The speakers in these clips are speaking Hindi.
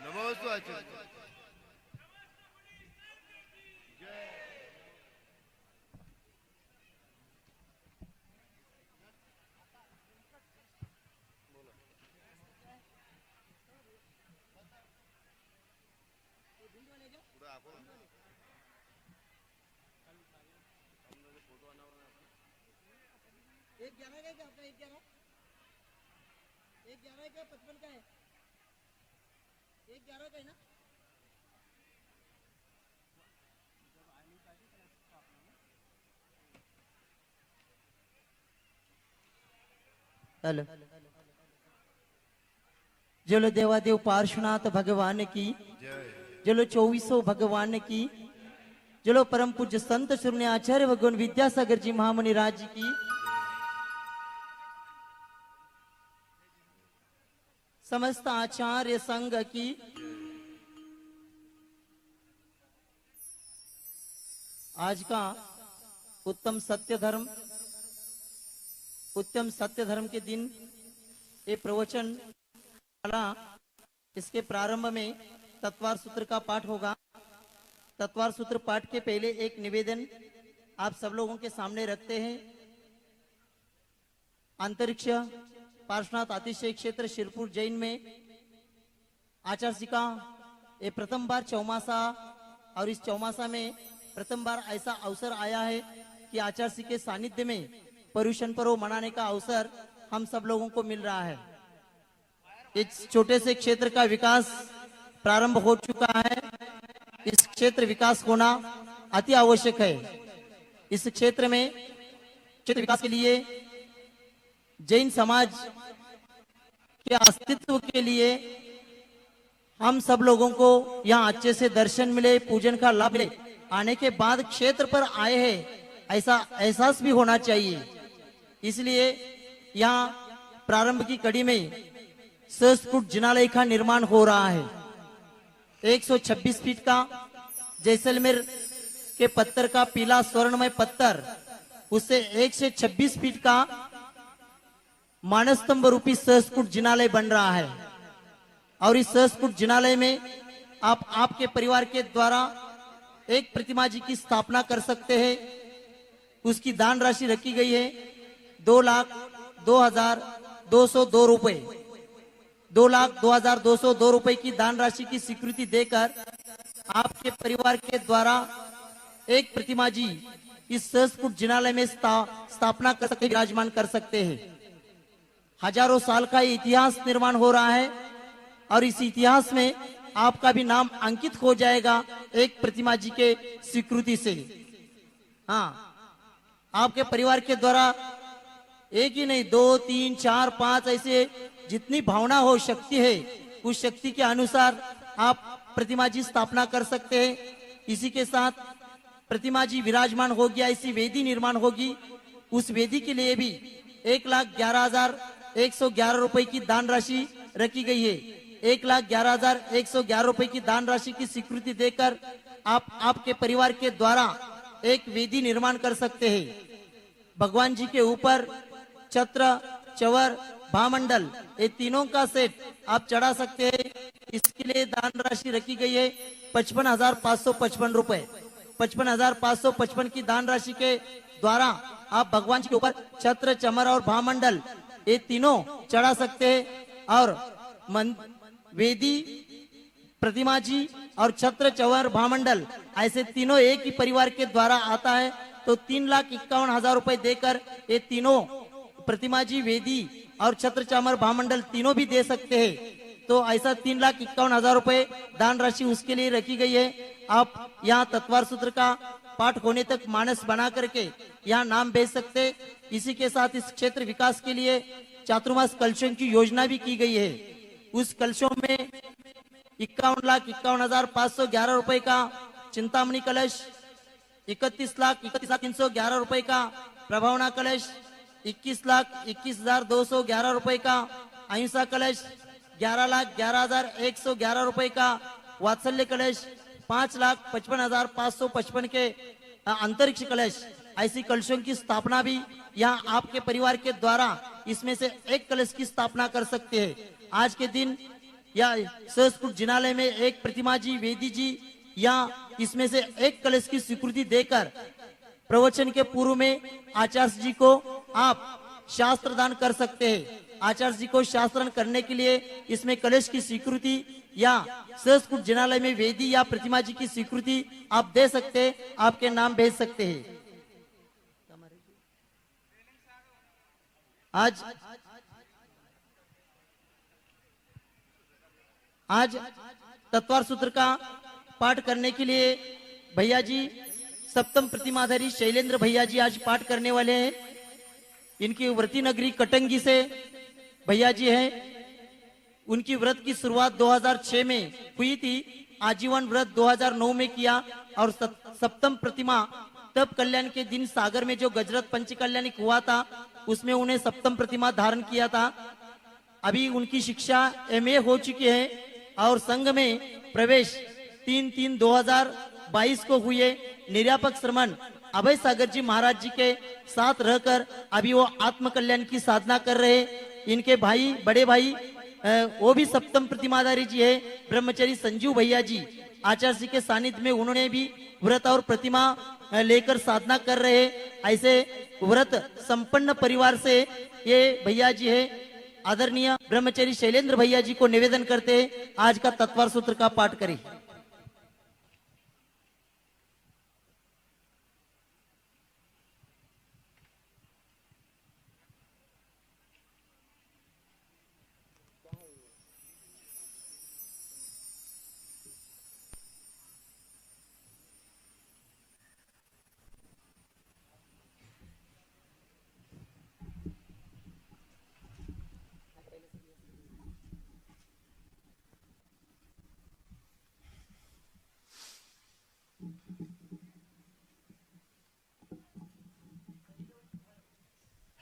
नमोस्तु आचार्य। एक 11 का है क्या आपका? एक 11 है क्या? 55 का है? एक 11 का है ना? हेलो, चलो देवादेव पार्श्वनाथ भगवान की, चलो 2400 भगवान की, चलो परम पूज्य संत शून्य आचार्य भगवान विद्यासागर जी महामुनि राज की, समस्त आचार्य संघ की, आज का उत्तम सत्य धर्म के दिन ये प्रवचन वाला, इसके प्रारंभ में तत्वार सूत्र का पाठ होगा। तत्वार सूत्र पाठ के पहले एक निवेदन आप सब लोगों के सामने रखते हैं। अंतरिक्ष पार्श्वनाथ अतिशय क्षेत्र शिरपुर जैन में आचार्य जी का ये प्रथम बार चौमासा, और इस चौमासा में प्रथम बार ऐसा अवसर आया है कि आचार्य जी के सानिध्य में पर्युषण पर्व मनाने का अवसर हम सब लोगों को मिल रहा है। इस छोटे से क्षेत्र का विकास प्रारंभ हो चुका है। इस क्षेत्र विकास होना अति आवश्यक है। इस क्षेत्र में क्षेत्र विकास के लिए जैन समाज के अस्तित्व के लिए हम सब लोगों को यहाँ अच्छे से दर्शन मिले, पूजन का लाभ मिले, आने के बाद क्षेत्र पर आए हैं ऐसा एहसास भी होना चाहिए। इसलिए यहाँ प्रारंभ की कड़ी में सहस्त्रकूट जिनालय का निर्माण हो रहा है। 126 फीट का जैसलमेर के पत्थर का पीला स्वर्णमय पत्थर, उससे 126 फीट का मानस्तंभ रूपी सहस्त्रकूट जिनालय बन रहा है। और इस सहस्त्रकूट जिनालय में आप आपके परिवार के द्वारा एक प्रतिमा जी की स्थापना कर सकते हैं। उसकी दान राशि रखी गई है 2,02,202 रुपए। 2,02,202 रुपए की दान राशि की स्वीकृति देकर आपके परिवार के द्वारा एक प्रतिमा जी इस सहस्त्रकूट जिनालय में स्थापना कर सकते, विराजमान कर सकते हैं। हजारों साल का इतिहास निर्माण हो रहा है और इस इतिहास में आपका भी नाम अंकित हो जाएगा एक प्रतिमा जी के स्वीकृति से। हाँ, आपके परिवार के द्वारा एक ही नहीं, 2, 3, 4, 5 ऐसे जितनी भावना हो, शक्ति है, उस शक्ति के अनुसार आप प्रतिमा जी स्थापना कर सकते हैं। इसी के साथ प्रतिमा जी विराजमान हो गया, इसी वेदी निर्माण होगी। उस वेदी के लिए भी 1,11,111 रुपए की दान राशि रखी गई है। 1,11,111 रुपए की दान राशि की स्वीकृति देकर आप आपके परिवार के द्वारा एक वेदी निर्माण कर सकते हैं। भगवान जी के ऊपर छत्र, चवर, भामंडल, ये तीनों का सेट आप चढ़ा सकते हैं। इसके लिए दान राशि रखी गई है 55,555 रुपए। 55,555 की दान राशि के द्वारा आप भगवान जी के ऊपर छत्र, चमर और भामंडल ये तीनों चढ़ा सकते हैं। और वेदी, प्रतिमा जी और छत्र, चवर, भामंडल ऐसे तीनों एक ही परिवार के द्वारा आता है तो 3,51,000 रुपए देकर ये तीनों प्रतिमा जी, वेदी और छत्र, चामर, भामंडल तीनों भी दे सकते हैं। तो ऐसा 3,51,000 रुपए दान राशि उसके लिए रखी गई है। आप यहाँ तत्वार सूत्र का पाठ होने तक मानस बना करके यहाँ नाम भेज सकते। इसी के साथ इस क्षेत्र विकास के लिए चातुर्मास कलशों की योजना भी की गई है। उस कलशों में 51,51,511 रुपए का चिंतामणि कलश, 31,31,311 रुपए का प्रभावना कलश, 21,21,211 रुपए का अहिंसा कलश, 11,11,111 रुपए का वात्सल्य कलश, 5,55,555 के अंतरिक्ष कलश, ऐसी कलशों की स्थापना भी यहाँ आपके परिवार के द्वारा इसमें से एक कलश की स्थापना कर सकते हैं। आज के दिन या सहस्त्रकुट जिनालय में एक प्रतिमा जी, वेदी जी या इसमें से एक कलश की स्वीकृति देकर प्रवचन के पूर्व में आचार्य जी को आप शास्त्र दान कर सकते हैं। आचार्य जी को शास्त्रदान करने के लिए इसमें कलश की स्वीकृति या सहस्त्रकुट जिनालय में वेदी या प्रतिमा जी की स्वीकृति आप दे सकते हैं, आपके नाम भेज सकते हैं। आज तत्वार सूत्र का पाठ करने के लिए भैया जी सप्तम प्रतिमाधारी शैलेंद्र भैया जी आज पाठ करने वाले हैं। इनकी व्रती नगरी कटंगी से भैया जी हैं। उनकी व्रत की शुरुआत 2006 में हुई थी, आजीवन व्रत 2009 में किया और सप्तम प्रतिमा तब कल्याण के दिन सागर में जो गजरत पंच कल्याणिक हुआ था उसमें उन्हें सप्तम प्रतिमा धारण किया था। अभी उनकी शिक्षा MA हो चुकी है और संघ में प्रवेश 3/3/2022 को हुए। निर्यापक श्रमण अभय सागर जी महाराज जी के साथ रहकर अभी वो आत्म कल्याण की साधना कर रहे। इनके भाई, बड़े भाई वो भी सप्तम प्रतिमाधारी जी है, ब्रह्मचारी संजीव भैया जी। आचार्य जी के सानिध्य में उन्होंने भी व्रत और प्रतिमा लेकर साधना कर रहे। ऐसे व्रत संपन्न परिवार से ये भैया जी है। आदरणीय ब्रह्मचारी शैलेंद्र भैया जी को निवेदन करते हैं आज का तत्वार सूत्र का पाठ करें।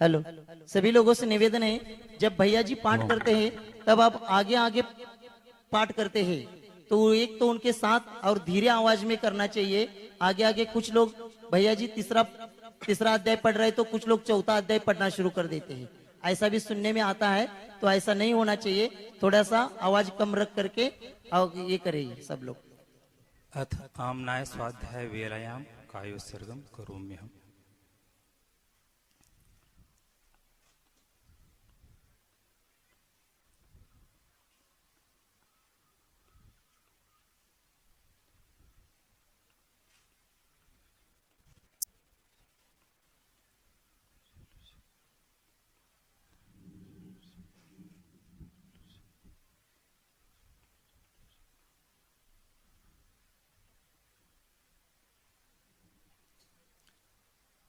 हेलो, सभी लोगों से निवेदन है जब भैया जी पाठ करते हैं तब आप आगे आगे पाठ करते हैं तो एक तो उनके साथ और धीरे आवाज में करना चाहिए। आगे आगे कुछ लोग भैया जी तीसरा अध्याय पढ़ रहे तो कुछ लोग चौथा अध्याय पढ़ना शुरू कर देते हैं। ऐसा भी सुनने में आता है, तो ऐसा नहीं होना चाहिए। थोड़ा सा आवाज कम रख करके और ये करें सब लोग। अथ आमनाय स्वाध्याय वेलायाम कायोत्सर्गम करोम्यहम्।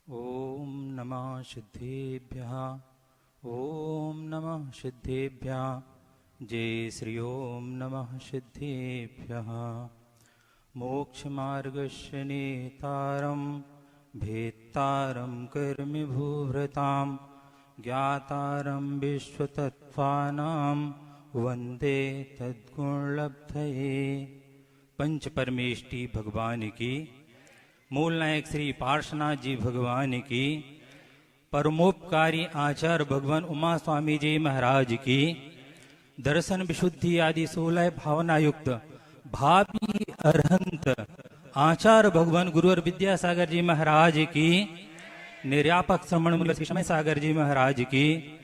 ओम नमः सिद्धेभ्यः, ओम नमः सिद्धेभ्यः। जय श्री ओम नमः सिद्धेभ्यः। मोक्षमार्गस्य नेतारं भेत्तारं कर्मिभूभृतां ज्ञातारं विश्वतत्त्वानां वन्दे तद्गुणलब्धये। पंच परमेष्टि भगवान की, मूल नायक श्री पार्श्वनाथ जी भगवान की, परमोपकारी आचार्य भगवान उमा स्वामी जी महाराज की, दर्शन विशुद्धि आदि 16 भावना युक्त भावी अरहंत आचार्य भगवान गुरुवर विद्यासागर जी महाराज की, निर्यापक श्रमण मुनिवर श्री सागर जी महाराज की,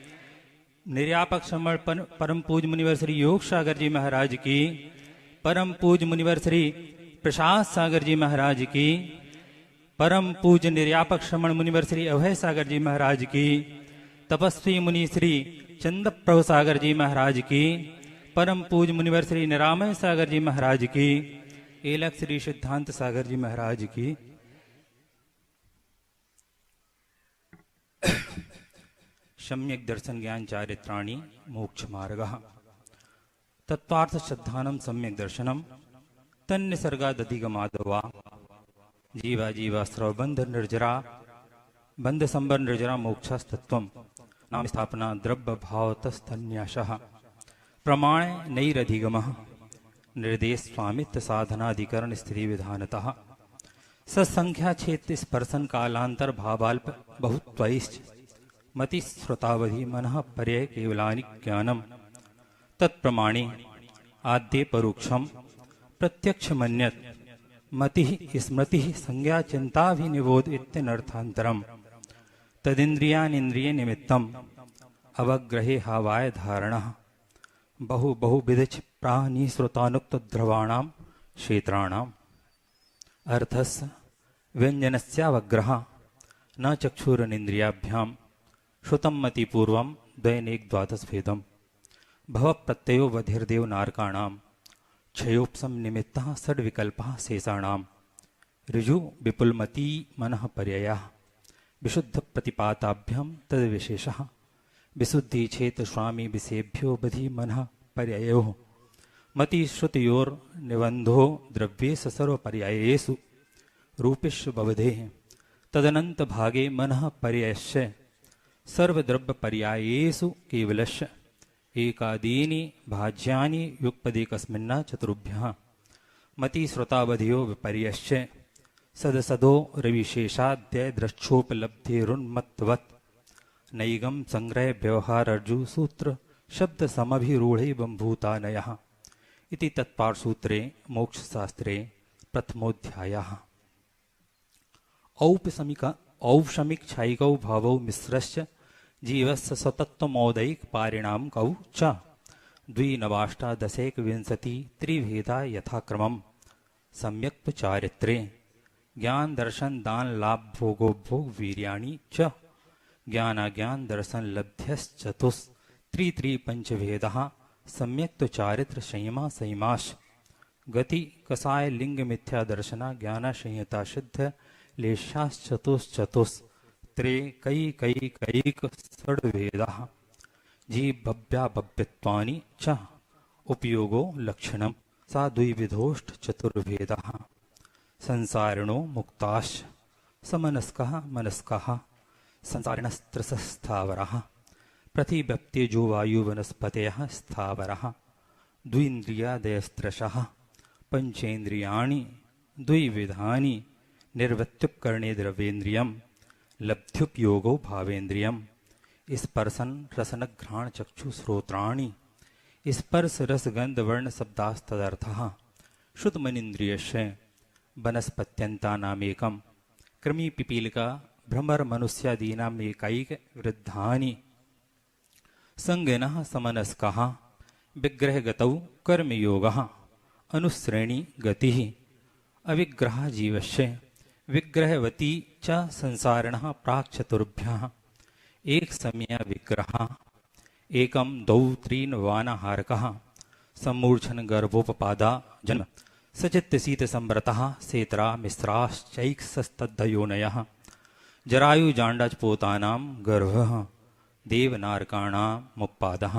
निर्यापक श्रमण परम पूज मुनिवर श्री योग सागर जी महाराज की, परम पूज मुनिवर श्री प्रसाद सागर जी महाराज की, परम पूज निर्यापक श्रमण मुनिवर श्री अभय सागर जी महाराज की, तपस्वी मुनि श्री चंद्रप्रभु सागर जी महाराज की, परम पूज मुनिवर श्री निरामय सागर जी महाराज की, एलक श्री सिद्धांत सागर जी महाराज की, सम्यक दर्शन ज्ञान चारित्राणि मोक्ष मार्गः। तत्वार्थ श्रद्धानम सम्यक दर्शनम तन्निसर्गादधिगमादवा जीवा जीवा स्रवबंध निर्जरा बंध संबर निर्जरा मोक्षस्तत्वम नाम स्थापना द्रव्य भावतस्तन्यासः प्रमाण नैरधिगमः निर्देश स्वामित्व साधनाधिकरण स्थिति विधानतः सत्संख्या छेत स्पर्शन कालांतर भावाल्प बहुत्वैश्च मति श्रुतावधि मनः पर्यय केवलानि ज्ञानम तत्प्रमाणे आद्ये परोक्षम प्रत्यक्ष मन्यत मति स्मृति संज्ञा चिंताभिनिबोध इत्यनर्थांतरम तदिंद्रियानिंद्रिय निमित्तम अवग्रहे हावाय धारणः बहुविध प्राणी श्रुतानुक्त द्रवाणाम क्षेत्राणाम अर्थस्य व्यंजनस्यावग्रह न चक्षुरनिंद्रियाभ्याम श्रुतम मति पूर्वम दैनिक द्वादश भेदम भव प्रत्ययो वधिर्देव नारकाणाम क्षयोपसम निमित्तः षड्विकल्पः शेषाणाम ऋजु विपुलमती मनः पर्ययः विशुद्ध प्रतिपाताभ्याम तद विशेषः विशुद्धि छेत स्वामी विषेभ्यो बधि मनः पर्ययो मति श्रुतियोर निबंधो द्रव्येश सर्वपर्यायेषु रूपेषु बवधे तदनंत भागे मनः पर्ययस्य सर्वद्रव्य पर्यायेषु केवलस्य एकादीनि भाज्यानि युक्पदेकस्मिन्न चतुर्भ्यः मति श्रुतावधियो विपर्यस्य सदसदो रविशेषाद्य द्रक्षोपलब्धिरुन्मत्तवत् नैगम संग्रह व्यवहारर्जु सूत्र शब्द समभिरूढ़े बंभूतानयः इति तत्पारसूत्रे मोक्ष शास्त्रे प्रथमोध्यायः औपशमिक क्षयिकौ भावौ मिश्रस्य जीवस्य स्वतत्वमौदैक पारिणामकौ च द्विनवाष्टादशैकविंशति त्रिभेदा यथाक्रमम् सम्यक् चारित्रे ज्ञान दर्शन दान लाभ भोगो भोग वीर्याणि च ज्ञानाज्ञान दर्शन लब्ध्यश्चतुस् त्रि पंचभेदः सम्यक् चारित्र संयमा संयमाश गति कसाय लिंग मिथ्या दर्शना ज्ञान संहिता सिद्ध लेशाश्चतुश्चतुस् त्रे कैक षड्भेदः जीवभव्याभव्यत्वानि च उपयोगो लक्षणम् सा द्विविधोष्ट चतुर्भेदः संसारिणो मुक्ताश्च समनस्कः मनस्कः संसारिणस्त्रसस्थावरः प्रतिव्यक्तेजो वायु वनस्पतयः स्थावरः द्विन्द्रियादयस्त्रशः पंचेन्द्रियाणि द्विविधानि निर्वृत्युपकरणे द्रव्येन्द्रियम् लब्ध्युपयोगो भावेन्द्रियम् स्पर्शन रसनघ्राण चक्षु श्रोत्राणि स्पर्श रसगंध वर्ण शब्दास्तदर्थः शुद्धमनिन्द्रियस्य वनस्पत्यन्तानामेकं कृमि पिपीलिका भ्रमर मनुष्यादीनाम् एकैक वृद्धानि संज्ञनः समनस्कः विग्रहगतौ कर्मयोगः अनुश्रेणी गतिः अविग्रह जीवस्य विग्रहवती च संसारिणः प्राक् चतुर्भ्यः एक समय विग्रह एकम द्वौ त्रीन् वानहारकः सम्मूर्छन गर्भोपपादा जन्म सचित्त शीत संव्रतः सेतरा मिश्राश्चैकस्तद्धयोनयः जरायु जांडाच पोतानां गर्भः देवनारकाणामुत्पादः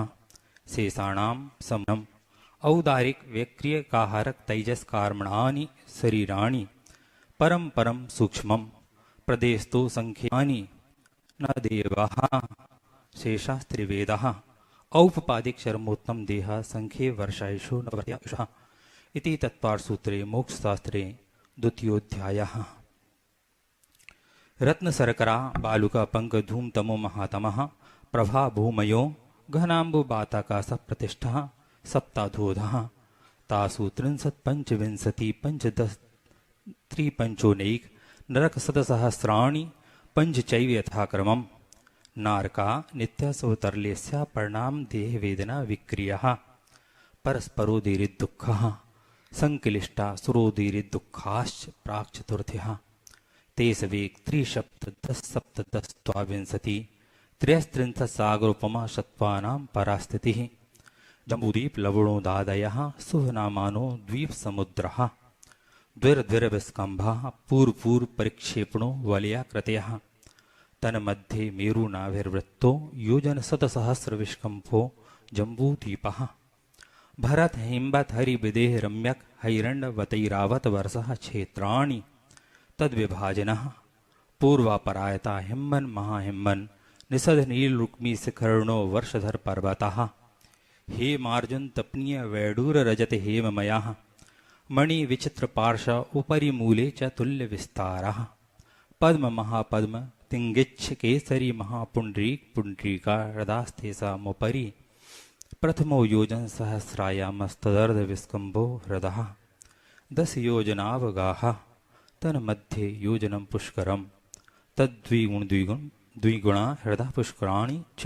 शेषाणां समनम् औदारिक व्यक्रियकाहारक तैजस कर्मणानि शरीराणि परम परम सूक्ष्मं प्रदेस्तु संख्यानि न देवः शेषास्त्रिवेदः औपपादिक शर्मोत्तम देह संख्ये वर्षायुषो न वर्षायुषः इति तत्पारसूत्रे मोक्षशास्त्रे द्वितीयोऽध्यायः रत्नशर्करा बालुका पंक धूम तमो महातमः प्रभा भूमयो घनाम्बुबाताकाश प्रतिष्ठः सप्ताधोधः तासु 53 पंचदश त्रिपंचोनैक नरक सदसहस्राणि पंचचैव यथाक्रमम् नारका नित्यसोतरलेस्या परिणाम देह वेदना विक्रियः परस्परोदीरिदुःखः संक्लिष्टा सुरोदीरिदुःखाश्च प्राक् चतुर्थ्यः तेषवेक त्रिसप्तदशसप्तदशत्वाविंशति त्रयस्त्रिंशत् सागरोपमा शत्वानां परास्थितिः जम्बूद्वीप लवणोदादयः शुभनामानो द्वीप समुद्रः द्विर्द्विरविस्कम्भः पूर्व परिक्षेपणो वलयाकृतयः तन्मध्ये मेरुनाभिर्वृत्तो योजन शतसहस्रविष्कम्भो जम्बूद्वीपः भरत हिम्बत हरिविदेह रम्यक हैरण्यवतैरावत वर्षः क्षेत्राणि तद्विभाजनः पूर्वापरायता हिम्मन महाहिम्मन निषद नील रुक्मी शिखरणो वर्षधर पर्वतः हेमार्जुन तपनीय वैडूर रजत हेममयः मणि विचित्र पार्श उपरि मूले च तुल्य विस्तारः पद्म महापद्म तिंगिच्छ केसरी महापुंडरीक पुंडरीका हृदास्तेषामुपरि प्रथमो योजन सहस्रायामस्तदर्ध विस्कम्भो हृदः 10 योजनावगाः तन्मध्ये योजनं पुष्करम् तद्विगुणा हृदः पुष्कराणि च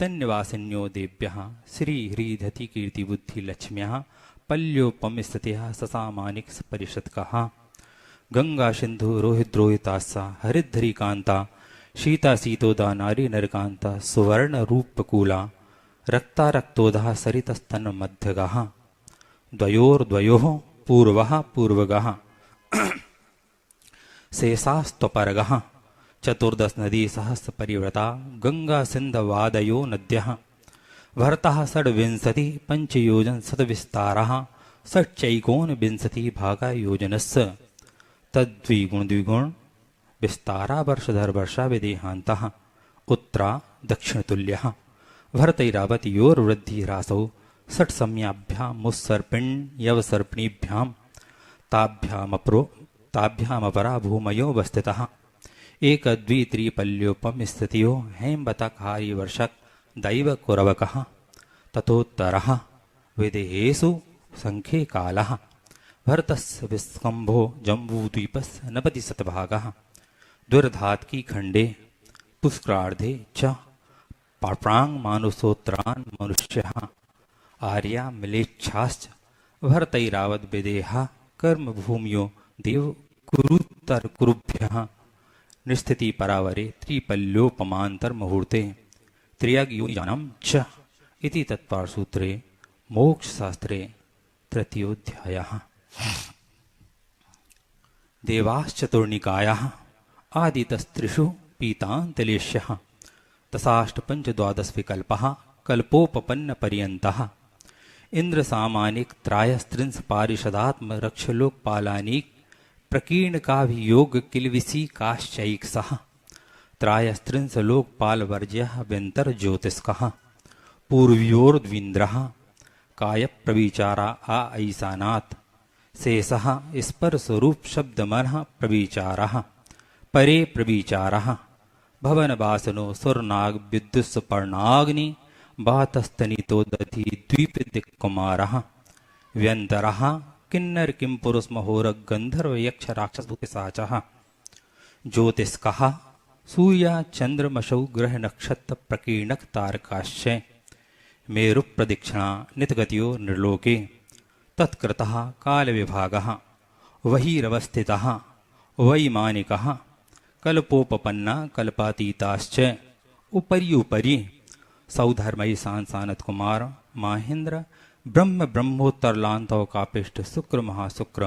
तन्निवासिन्यो देव्यः श्रीह्रीधति कीर्तिबुद्धिलक्ष्म्यः पल्योपमिस्थितः ससामानिक परिषत्कः गंगा सिंधु रोहिद्रोहितास्सा हरिद्धरिकान्ता शीता शीतोदा नारी नरकान्ता सुवर्ण रूपकूला रक्ता रक्तोदः सरितस्तन्मध्यगः द्वयोर्द्वयोः पूर्वः पूर्वगः शेषास्त्वपरगः 14 नदी सहस्र परिवृता गंगा सिंधवादयो नद्यः भरतः 26 पंचयोजन शतविस्तारः षट्चैकोनविंशति भागा योजनस्य तद्विगुण विस्तारा वर्षधर वर्षा विदेहान्तः उत्तरा दक्षिणतुल्यः भरतैरावतयोर्वृद्धिरासौ षट्सम्याभ्यामुत्सर्पिण्यवसर्पिणीभ्यां ताभ्यामपरा भूमयो वस्थितः एकदद्वित्रिपल्योपमस्थितियो हेम्बतकारी वर्षक दैव कुरवकः ततोत्तरः विदेहेषु संख्ये कालः भरतस्य विस्कम्भो जम्बूद्वीपस्य नपति शतभागः द्विर्धात्की खण्डे पुष्करार्धे च पाप्रांग मानुषोत्तरान् मनुष्यः आर्या मिलेच्छाश्च भरतैरावत विदेहा कर्मभूमियो देव कुरुत्तर कुरुभ्यः निस्थिति परावरे त्रिपल्योपमांतर मुहूर्ते त्रियग्योजनं च इति तत्पारसूत्रे मोक्षशास्त्रे तृतीयोऽध्यायः देवाश्चतुर्निकायाः आदितस्त्रिषु पीतान्तलेश्यः तसाष्टपञ्चद्वादश विकल्पः कल्पोपपन्नपर्यन्तः इन्द्रसामानिक त्रायस्त्रिंश पारिषदात्मरक्षलोकपालानीक प्रकीर्णकाभियोग किलविसी काश्चैकसः त्रायस्त्रिंश लोकपालवर्ज्यः व्यन्तर ज्योतिष्कः पूर्व्योर्द्विन्द्रः कायप्रविचारा ऐसानात् शेषः स्पर्शरूप शब्दमनः प्रविचारः परे प्रविचारः भवनवासनो सुरनाग विद्युत्पर्णाग्नि बातस्तनितो दधि द्वीपदिक्कुमारः व्यन्तरः किन्नर किं पुरुष महोरग गंधर्व यक्ष राक्षस भूतिसाचः ज्योतिष्कः सूर्या चंद्रमसौ ग्रह नक्षत्र प्रकीर्णक तारकाश्च मेरु प्रदक्षिणा नितगतियो निर्लोके तत्कृतः काल विभागः वहीरवस्थितः वैमानिकः कल्पोपपन्ना कल्पातीताश्च उपरि उपरि सौधर्मयी सांसानत कुमार माहेंद्र ब्रह्म ब्रह्मोत्तरलांतव कापिष्ट शुक्र महाशुक्र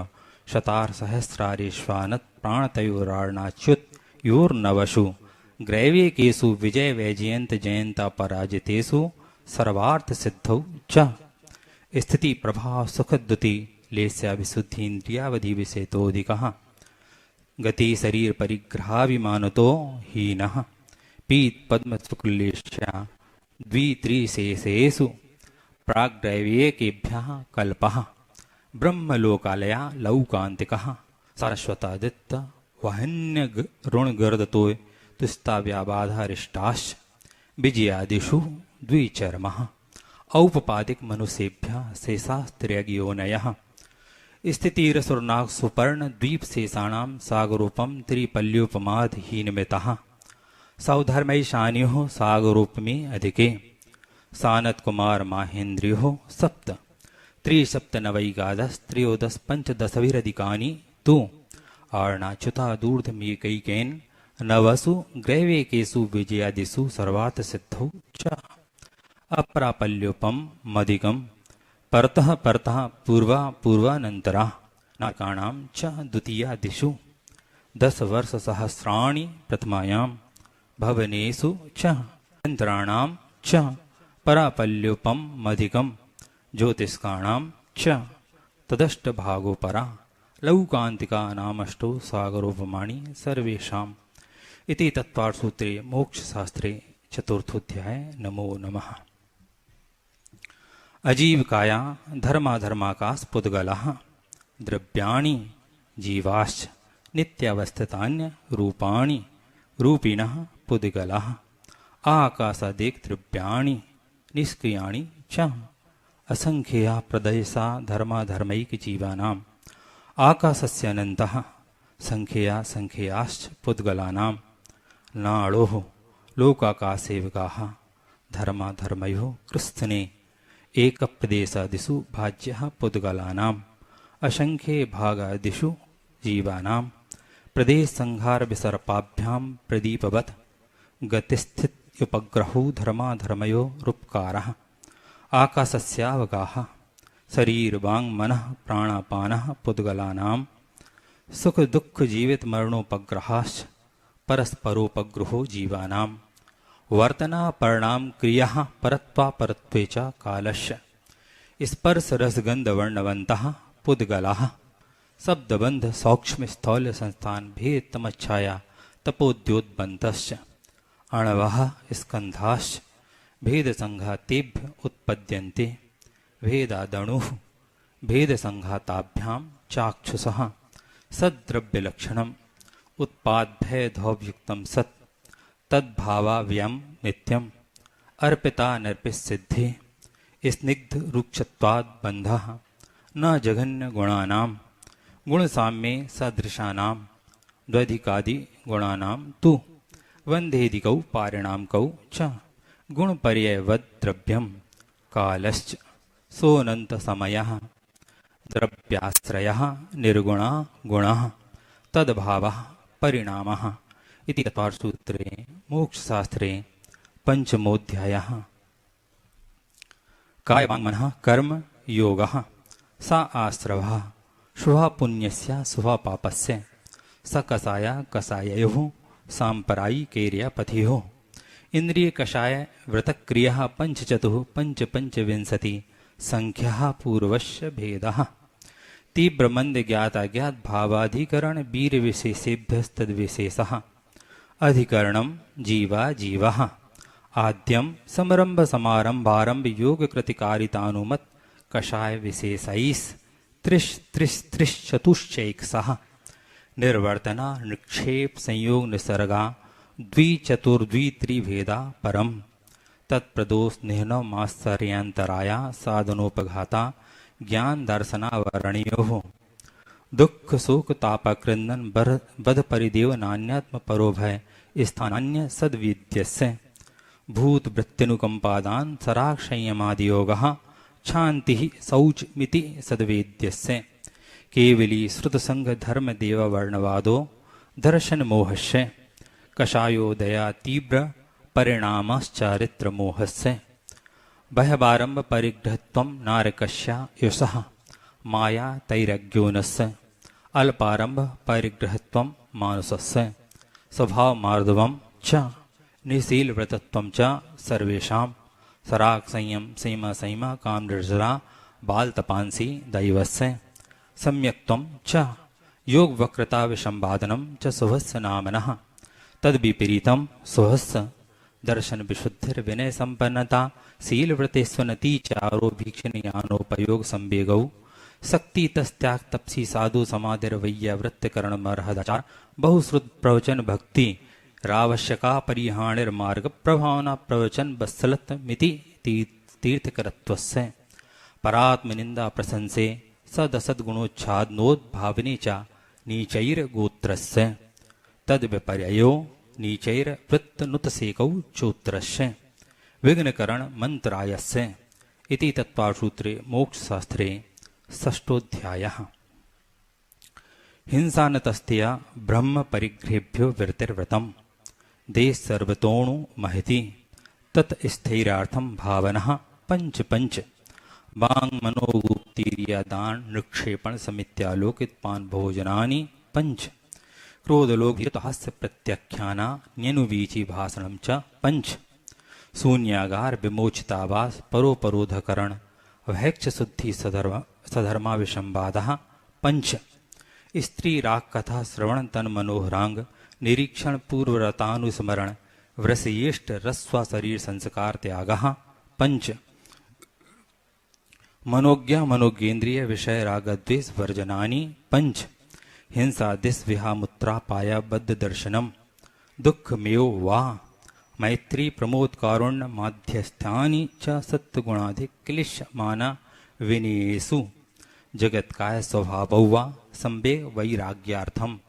शतार सहस्रारेश्वानत प्राणतयोरार्णाच्युत योर्नवशु ग्रैवेकेषु विजय वैजयंत जयंता पराजितेषु सर्वार्थ सिद्धौ च स्थिति प्रभाव सुखद्युति लेस्या विशुद्धीन्द्रियावधि विषेतोऽधिकः गति शरीर परिग्रहाभिमानतो हीनः पीत पद्म शुक्लेश्या द्वित्रिशेषेषु प्राग्दैवेकेभ्यः कल्पः ब्रह्मलोकालया लौकान्तिकः सरस्वतादित्य वहन्यरुणगर्दतो तुस्ताव्याबाधारिष्टाश्च विजयादिषु द्विचर्मः औपपादिक मनुष्येभ्यः शेषास्त्रियग्योनयः स्थितिरसुरनाग सुपर्ण द्वीप शेषाणां सागरूपं त्रिपल्योपमादहीनमितः सौधर्मैशान्योः सागरूपमे अधिके सानत कुमार माहेन्द्रियोः सप्त त्रिसप्तनवैगादश पंचदशभिरधिकानि तु आर्णाच्युता दूर्धमेकैकेन नवसु ग्रैवेकेषु विजयादिषु सर्वार्थ सिद्धौ च अप्रापल्योपम मदिकं परतः परतः पूर्वा पूर्वानन्तरा नाकाणां च द्वितीयादिषु 10 वर्षसहस्राणि प्रथमायां भवनेषु च यन्त्राणां च परापल्योपम मधिकं ज्योतिष्काणां च तदष्टभागोपरा लौकान्तिका नामष्टो सागरोपमाणि सर्वेषाम् इति तत्पाठसूत्रे मोक्षशास्त्रे चतुर्थोऽध्याय। नमो नमः। अजीवकाया धर्माधर्माकाश पुद्गलः द्रव्याणि जीवाश्च नित्यावस्थितान्य रूपाणि रूपिणः पुद्गलाः आकाशादेक द्रव्याणि निष्क्रियाणि च असंख्या प्रदेशा धर्माधर्मैक जीवानां आकाशस्य अनन्तः संख्या संख्याश्च पुद्गलानां नाड़ोः लोकाकाशेवगाः धर्माधर्मयोः कृत्स्ने एकप्रदेशादिषु भाज्यः पुद्गलानाम् असंख्ये भागादिषु जीवानां प्रदेशसंहारविसर्पाभ्यां प्रदीपवत् गतिस्थित्युपग्रहो धर्माधर्मयो रूपकारः आकाशस्यावगाः शरीरवाङ्मनः प्राणापानः पुद्गलानां सुखदुःखजीवितमरणोपग्रहाश्च परस्परोपग्रहो जीवानां वर्तनापर्णां क्रियाः परत्वापरत्वे च कालस्य स्पर्शरसगन्धवर्णवन्तः पुद्गलाः शब्दबन्ध सौक्ष्म स्थौल्य संस्थान भेद तमच्छाया तपोद्योतबन्तश्च अणवः स्कन्धाश्च भेद संघातेभ्य उत्पद्यन्ते भेदादणुः भेद संघाताभ्यां चाक्षुषः सद्द्रव्यलक्षणम् उत्पाद्भेदयुक्तं सत् तद्भावाव्ययं नित्यम् अर्पिता नर्पितसिद्धि स्निग्ध रुक्षत्वाद् बन्धः न जघन्य गुणानां गुणसाम्ये सदृशानां द्वधिकादि गुणानां तु वन्धेदिकौ पारिणामकौ च गुणपर्ययवद् द्रव्यं कालश्च सोऽनन्तसमयः द्रव्याश्रयः निर्गुणा गुणः तद्भावः परिणामः इति तत्त्वसूत्रे मोक्षशास्त्रे पंचमोऽध्यायः। कायवाङ्मनः कर्म योगः सा आश्रवः शुभः पुण्यस्य शुभः पापस्य स कषाय कषाययोः साम्परायिकैर्यपथियोः इंद्रिय कषाय व्रतक्रियः पंचचतुः पंचविंशति संख्याः पूर्वस्य भेदः तीव्रमंद ज्ञाताज्ञात भावाधिकरण वीर विशेषेभ्यस्तद्विशेषः अधिकरणं जीवा जीवः आद्यं समरंभ समारंभारंभ योग कृतिकारितानुमत कषाय विशेषैस् त्रिश्चतुश्चैकसः निर्वर्तना निक्षेप संयोग निसर्गा द्विचतुर्द्वित्रिभेदा परम तत्प्रदोष निहनमाश्चर्यांतराया साधनोपघाता ज्ञान दर्शनावरणयोः दुख शोक तापक्रंदन बध परिदेव नान्यात्म परोभय स्थानान्य सद्विद्यस्य भूत वृत्त्यनुकंपादान सराग संयमादियोगः शांति शौचमिति सद्वेद्यस्य केवली श्रुतसंग धर्म देव वर्णवादो दर्शन मोहस्य कषायो दया तीव्र परिणामश्चारित्र मोहस्य बह्यवारंभ परिग्रहत्वं नारकस्य यशः माया तैरज्ञोनस्य अल्पारंभ परिग्रहत्वं मानुषस्य स्वभाव मार्दवं च निशील व्रतत्वं च सर्वेषां सराग संयम सीमा संयम काम निर्जरा बाल तपांसी दैवस्य सम्यक्त्वं च योग वक्रता विसंवादनं च शुभस्य नामनः तद्विपरीतं शुभस्य दर्शन विशुद्धिर विनय संपन्नता शील व्रतेस्वनति चारो भीक्षणयानोपयोग संवेगौ शक्ति तस्त्याग तपसी साधु समाधिर्वैय वृत्तिकरण मर्हदाचार बहुश्रुत प्रवचन भक्ति रावश्यका परिहाणिर्मार्ग प्रभावना प्रवचन बत्सलत मिति तीर्थकरत्वस्य परात्मनिंदा प्रशंसे सदसद्गुणोच्छादनोद्भावने च नीचैर्गोत्रस्य तद्विपर्ययो नीचैर्वृत्तनुतसेकौ चोत्रस्य विघ्नकरण मंत्रायस्य इति तत्त्वसूत्रे मोक्षशास्त्रे षष्ठोऽध्यायः। हिंसानतस्त्या ब्रह्म परिग्रहेभ्यो विरतिर्व्रतम् देश सर्वतोणु महति तत् स्थैर्यार्थं भावनः पंच वांग मनोगुप्तिर्यादान निक्षेपण समित्यालोकितपान भोजनानि पंच क्रोधलोभितहास्य प्रत्याख्याना न्यनुवीची भाषणं च पंच शून्यागार विमोचितावास परोपरोधकरण वैक्ष शुद्धि सधर्मा विसंवादः पंच स्त्री राग कथा श्रवण तन मनोहरांग निरीक्षण पूर्वरतानुस्मरण वृषयेष्ट रस्वा शरीर संस्कार त्यागः पंच मनोज्ञा मनोज्ञेन्द्रिय विषय राग द्वेष वर्जनानि पंच हिंसा दिस विहामुत्रा पाया बद्ध दर्शनम दुख मेयो वा मैत्री प्रमोद कारुण्य माध्यस्थानि च सत्गुणाधिक क्लिश माना विनीयेषु जगत्काय स्वभावौ वा संवेग वैराग्यार्थम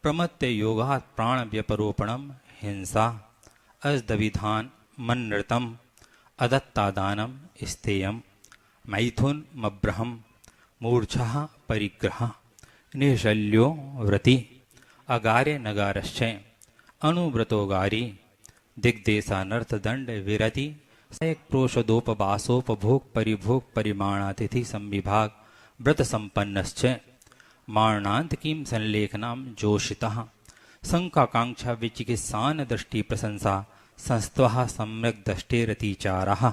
प्रमत्य योगात् प्राण व्यपरोपणम हिंसा अजदविधान मन्नृतम अदत्तादानम स्थेयम मैथुन मब्रहम मूर्छः परिग्रह निशल्यो व्रति अगार्य नगारश्च अनुव्रतोगारी दिग्देशानर्थ दंड विरति सयक प्रोषदोपवासोपभोग परिभोग परिमाणातिथि संविभाग व्रत संपन्नश्च मारणांत किम संलेखनाम जोशितः संकाकांक्षा विचिकित्सान दृष्टि प्रशंसा संस्तवः सम्यक दष्टेरतिचारः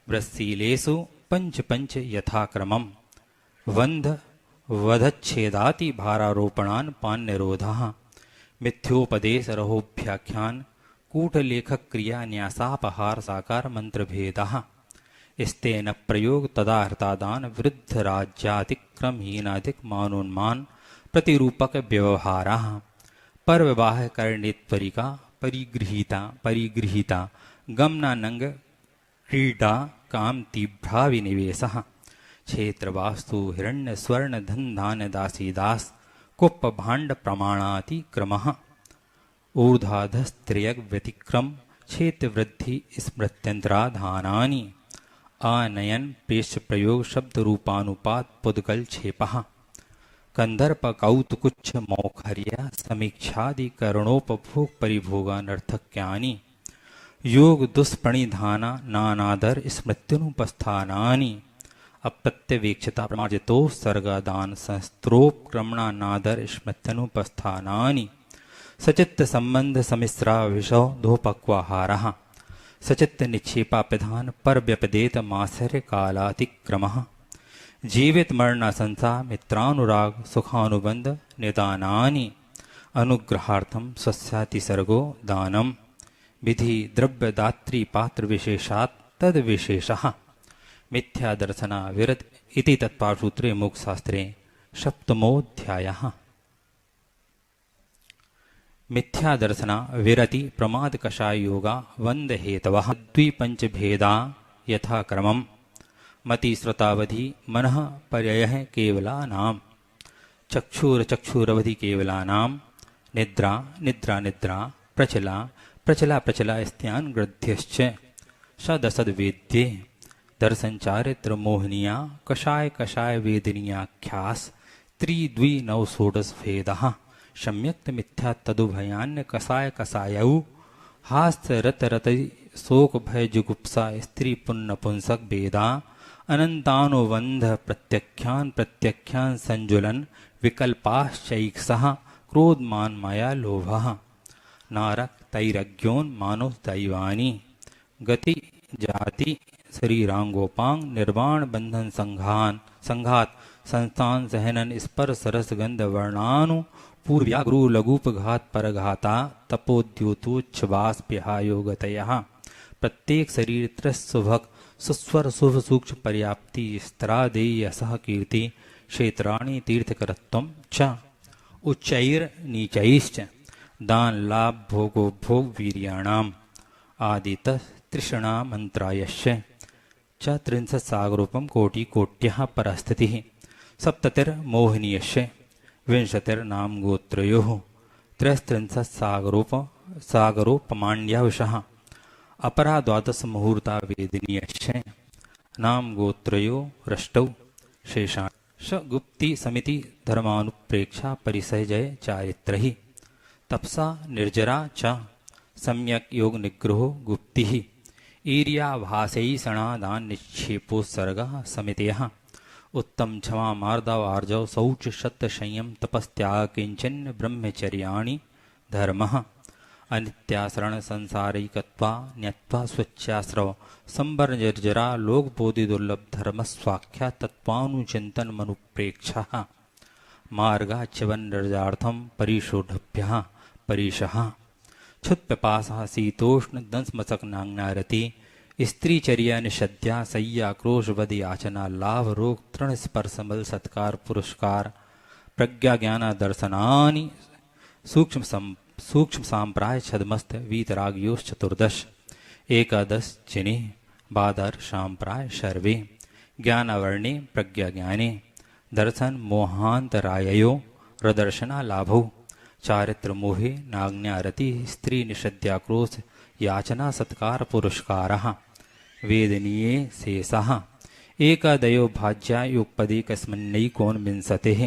व्रतशीलेषु पंच पंच यथाक्रमम् वंध वधच्छेदाति भारारोपणान् पान्निरोधः मिथ्योपदेश रहोभ्याख्यान कूटलेखक क्रिया न्यासापहार साकार मंत्र भेदः स्तेन प्रयोग तदाहृतादान वृद्ध राज्यातिक्रमहीनाधिक मानोन्मान प्रतिरूपक व्यवहारः पर विवाह करणेत्वरिका परिगृहीता गमनानंग क्रीडा काम तीव्रा विनिवेशः क्षेत्रवास्तु हिरण्य स्वर्ण धन धान्य दासी दास कुप्प भाण्ड प्रमाणाति क्रमः ऊर्धाधस्त्रियग व्यतिक्रम क्षेत्र वृद्धि स्मृत्यंतराधानानि आनयन पेश प्रयोग शब्द रूपानुपात पुद्गल छेपः कंदर्प कौतुकुच्छ मौखर्य समीक्षादि करणोपभोग परिभोगानर्थक्यानि योग दुष्प्रणिधाना नानादर स्मृत्युनुपस्थानानि अप्रत्यवेक्षता प्रमार्जितो सर्गादान संस्त्रोपक्रमणानादर स्मृत्यनुपस्थानानि सचित्त संबंध समिश्रा विषो धोपक्वाहारः सचित्त निक्षेपा प्रधान पर व्यपदेत मासर्य कालातिक्रमः जीवित मरण संसा मित्रानुराग सुखानुबंध निदानानि अनुग्रहार्थम स्वस्याति सर्गो दानम विधि द्रव्य दात्री पात्र विशेषात् तद विशेषः मिथ्या दर्शना विरत इति तत्पासूत्रे मोक्षशास्त्रे सप्तमोऽध्यायः मिथ्या दर्शना विरति प्रमाद कषाय योगा वंद हेतवः द्विपंच भेदा यथा क्रमम् मति श्रुतावधि मनः पर्ययः केवलानाम् चक्षुरवधि केवलानाम् निद्रा निद्रा निद्रा प्रचला प्रचला प्रचला स्त्यान ग्रध्यश्च सदसद वेद्ये दर्शन चारित्र मोहनिया कषाय कषाय वेदनीयाख्यास त्रिद्वि नव षोडश भेदः सम्यक्त मिथ्या तदुभयान्य कषाय कषायौ हास्य रत रत शोक भय जुगुप्सा स्त्री पुण्य पुंसक भेदा अनंतानुबंध प्रत्याख्यान संजुलन विकल्पाश्चैक्षः क्रोधमान माया लोभः नारक तैरज्ञोन मानो दैवानी गति जाति शरीरांगोपांग निर्वाण बंधन संघात संस्थान सहनन स्पर्श रस गंध वर्णानु पूर्व्या गुरु लघुपघात परघाता तपोद्योतोच्छवास प्यायोगतयः प्रत्येक शरीर त्रस्वभक सुस्वर शुभ सूक्ष्म पर्याप्ति स्त्रादेय सह कीर्ति क्षेत्राणि तीर्थकरत्वं च उच्चैर नीचैश्च दान लाभ भोगो भोग वीर्याणाम आदित तृष्णा मंत्रायश्च च त्रिंशत् सागरूपम कोटि कोट्यः परस्थितिः सप्ततिर्मोहनीयश्च विंशतिर्नाम गोत्रयोः त्रयस्त्रिंशत् सागरोपमाण्यवशः अपरा द्वादश मुहूर्ता वेदिनीयश्च नाम गोत्रयो रष्टौ शेषा स गुप्ति समिति धर्मानुप्रेक्षा परिसहजय चारित्रहि तपसा निर्जरा च सम्यक योग निग्रहो गुप्तिः ईर्या भासैषणादान निक्षेपोत्सर्गः समितयः उत्तम क्षमा मार्दव आर्जव शौच सत्य संयम तपस्त्याग किंचन ब्रह्मचर्याणि धर्मः अनित्यासरण संसारिकत्वा न्यत्वा स्वच्छाश्रव संवर्जरा लोकबोधि दुर्लभ धर्म स्वाख्या तत्वानुचिंतन मनुप्रेक्षः मार्गाच्यवनर्जार्थम परिशोढभ्यः परिशः क्षुत्पिपासः शीतोष्ण दंशमशक नांगनारति स्त्रीचर्या निषद्या सय्या क्रोश वध याचना लाभ रोग तृण स्पर्श बल सत्कार पुरस्कार प्रज्ञा ज्ञान दर्शनानि सूक्ष्म सांप्राय छदमस्त वीतरागयोश चतुर्दश एकादश चिने बादर सांप्राय शर्वे ज्ञानवर्णे प्रज्ञा ज्ञाने दर्शन मोहांतराययो रदर्शना लाभो चारित्र मोहे नाज्ञारति स्त्री निषद्याक्रोश याचना सत्कार पुरस्कारः वेदनीये शेषः एकादयो भाज्यायुपदेकस्मिन्नैकोनविंशतिः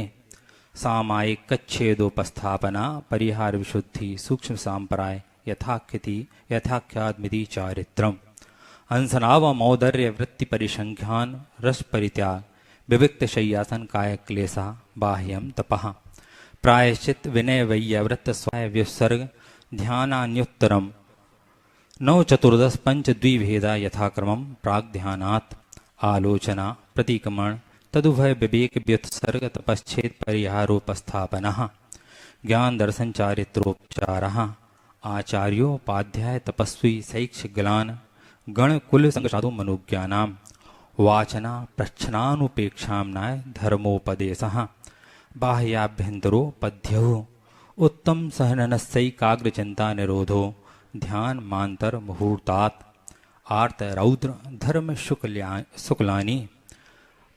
सामायिकच्छेदोपस्थापना परिहार विशुद्धि सूक्ष्म सांप्राय यथाख्यादमिति चारित्रम् अंसनाव मौदर्य वृत्ति परिसंख्यान रस परित्याग विविक्त शय्यासन काय क्लेशा बाह्यम तपः प्रायश्चित विनय वैयवृत्त स्वाय विसर्ग ध्यानान्युत्तरम नौ चतुर्दश पंच द्विभेदा यथाक्रमं प्राग ध्यानात् आलोचना प्रतीकमण तदुभय विवेक व्युत्सर्ग तपश्चेत परिहारोपस्थापनः ज्ञान दर्शन चारित्रोपचारः आचार्योपाध्याय तपस्वी शैक्षिक ग्लान गण कुल संग साधु मनुज्ञानां वाचना प्रच्छनानुपेक्षाम्नाय धर्मोपदेशः बाह्याभ्यंतरो पद्यौ उत्तम सहननस्यैकाग्रचिंता निरोधो ध्यान मांतर मुहूर्तात् आर्त रौद्र धर्म शुक्लानि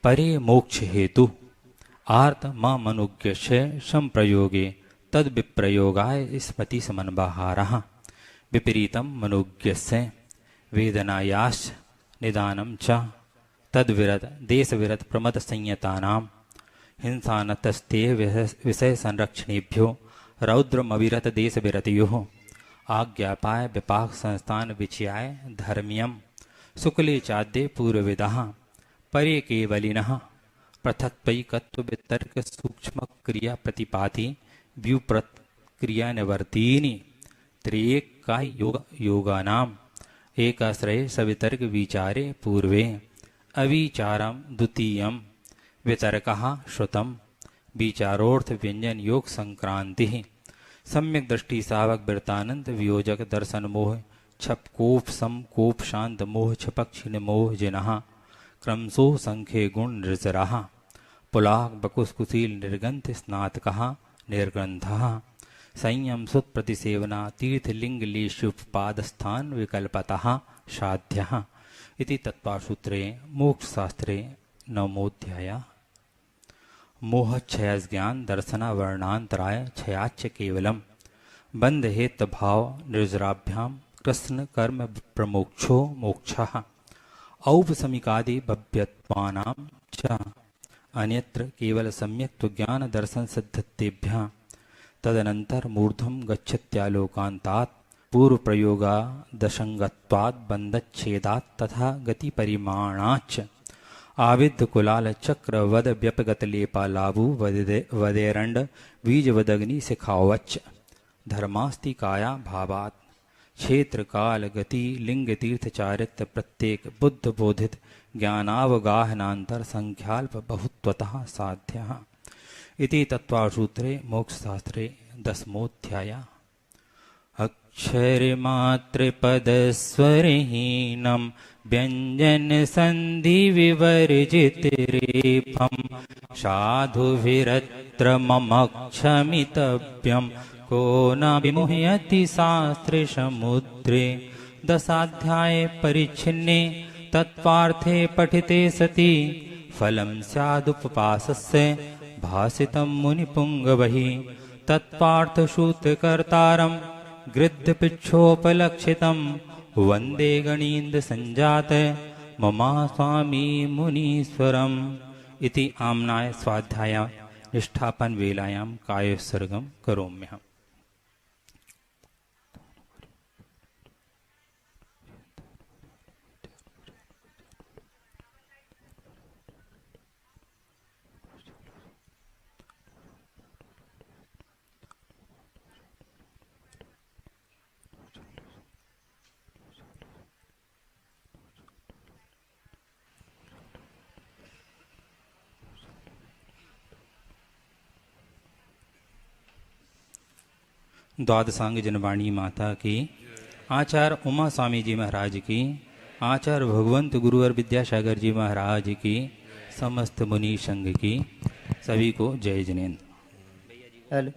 परे मोक्ष हेतु आर्त मनुज्ञस्य संप्रयोगे तद विप्रयोगाय स्मृति समन्वहारः विपरीतम मनुज्ञस्य वेदनायाश्च निदानं च तद्विरत देशविरत प्रमद संयतानां हिंसानतस्ते विषय संरक्षणेभ्यो रौद्रमविरत देशविरतयोः आज्ञापाय विपाक संस्थान विचयाय धर्म्यम शुक्ले चाद्य पूर्वविदः परे केवलिनः पृथक्त्वैकत्व वितर्क सूक्ष्म क्रिया प्रतिपाति व्युप्रत क्रिया निवर्तीनि त्रिएकाय योगानाम एकाश्रय सवितर्क विचारे पूर्वे अविचारम द्वितीयम वितर्कः श्रुतम विचारोर्थ व्यंजन योग संक्रांति सम्यक दृष्टि सावक वृत्तानंद वियोजक दर्शन मोह छप कोप सम कोप शांत मोह छपक क्षीण मोह जिनः क्रमशो संख्ये गुण निर्जरः पुलाक बकुस्कुशील निर्गंथ स्नातकः निर्ग्रंथः संयम सुत प्रतिसेवना तीर्थलिंग लेशुपादस्थान विकल्पतः साध्यः इति तत्त्वसूत्रे मोक्षशास्त्रे नवमोऽध्यायः मोहक्षय ज्ञान दर्शन वर्णांतराय क्षयाच्च केवलम बंध हेत भाव निर्जराभ्याम कृष्ण कर्म प्रमोक्षो मोक्षः औपसमिकादि भव्यत्वानां च अन्यत्र केवल सम्यक् ज्ञान दर्शन सिद्धतेभ्यः तदनंतर मूर्धम गच्छत्यालोकान्तात् पूर्व प्रयोगा दशंगत्वात् बंधच्छेदात् तथा गति परिमाणाच्च आविद्ध कुलाल चक्र वद व्यपगत लेपा लाभु वदेरंड बीज वदग्नि सिखावच्च धर्मास्ति काया भावात् क्षेत्र काल गति लिंग तीर्थ चारित्र प्रत्येक बुद्ध बोधित ज्ञानावगाहनांतर संख्याल्प बहुत्वतः साध्यः इति तत्त्वसूत्रे मोक्षशास्त्रे दशमोऽध्यायः अक्षरमात्रपदस्वरहीनं व्यञ्जन संधि विवर्जित रेफं साधुभिरत्र मम क्षमितव्यं को न विमुह्यति शास्त्रे समुद्रे दशाध्याये परिच्छिन्ने तत्पार्थे पठिते सति फलं स्यादुपवासस्य भासितं मुनिपुङ्गवैः तत्पार्थसूत्रकर्तारं गृध्यपिच्छोपलक्षितं वन्दे गणीन्द्रसञ्जात ममा स्वामी मुनीश्वरम् इति आम्नाय स्वाध्याय निष्ठापन वेलायां कायोत्सर्गं करोम्यहम्। द्वादशांग जनवाणी माता की, आचार्य उमा स्वामी जी महाराज की, आचार्य भगवंत गुरुवर विद्यासागर जी महाराज की, समस्त मुनि संघ की, सभी को जय जिनेन्द्र। हेलो,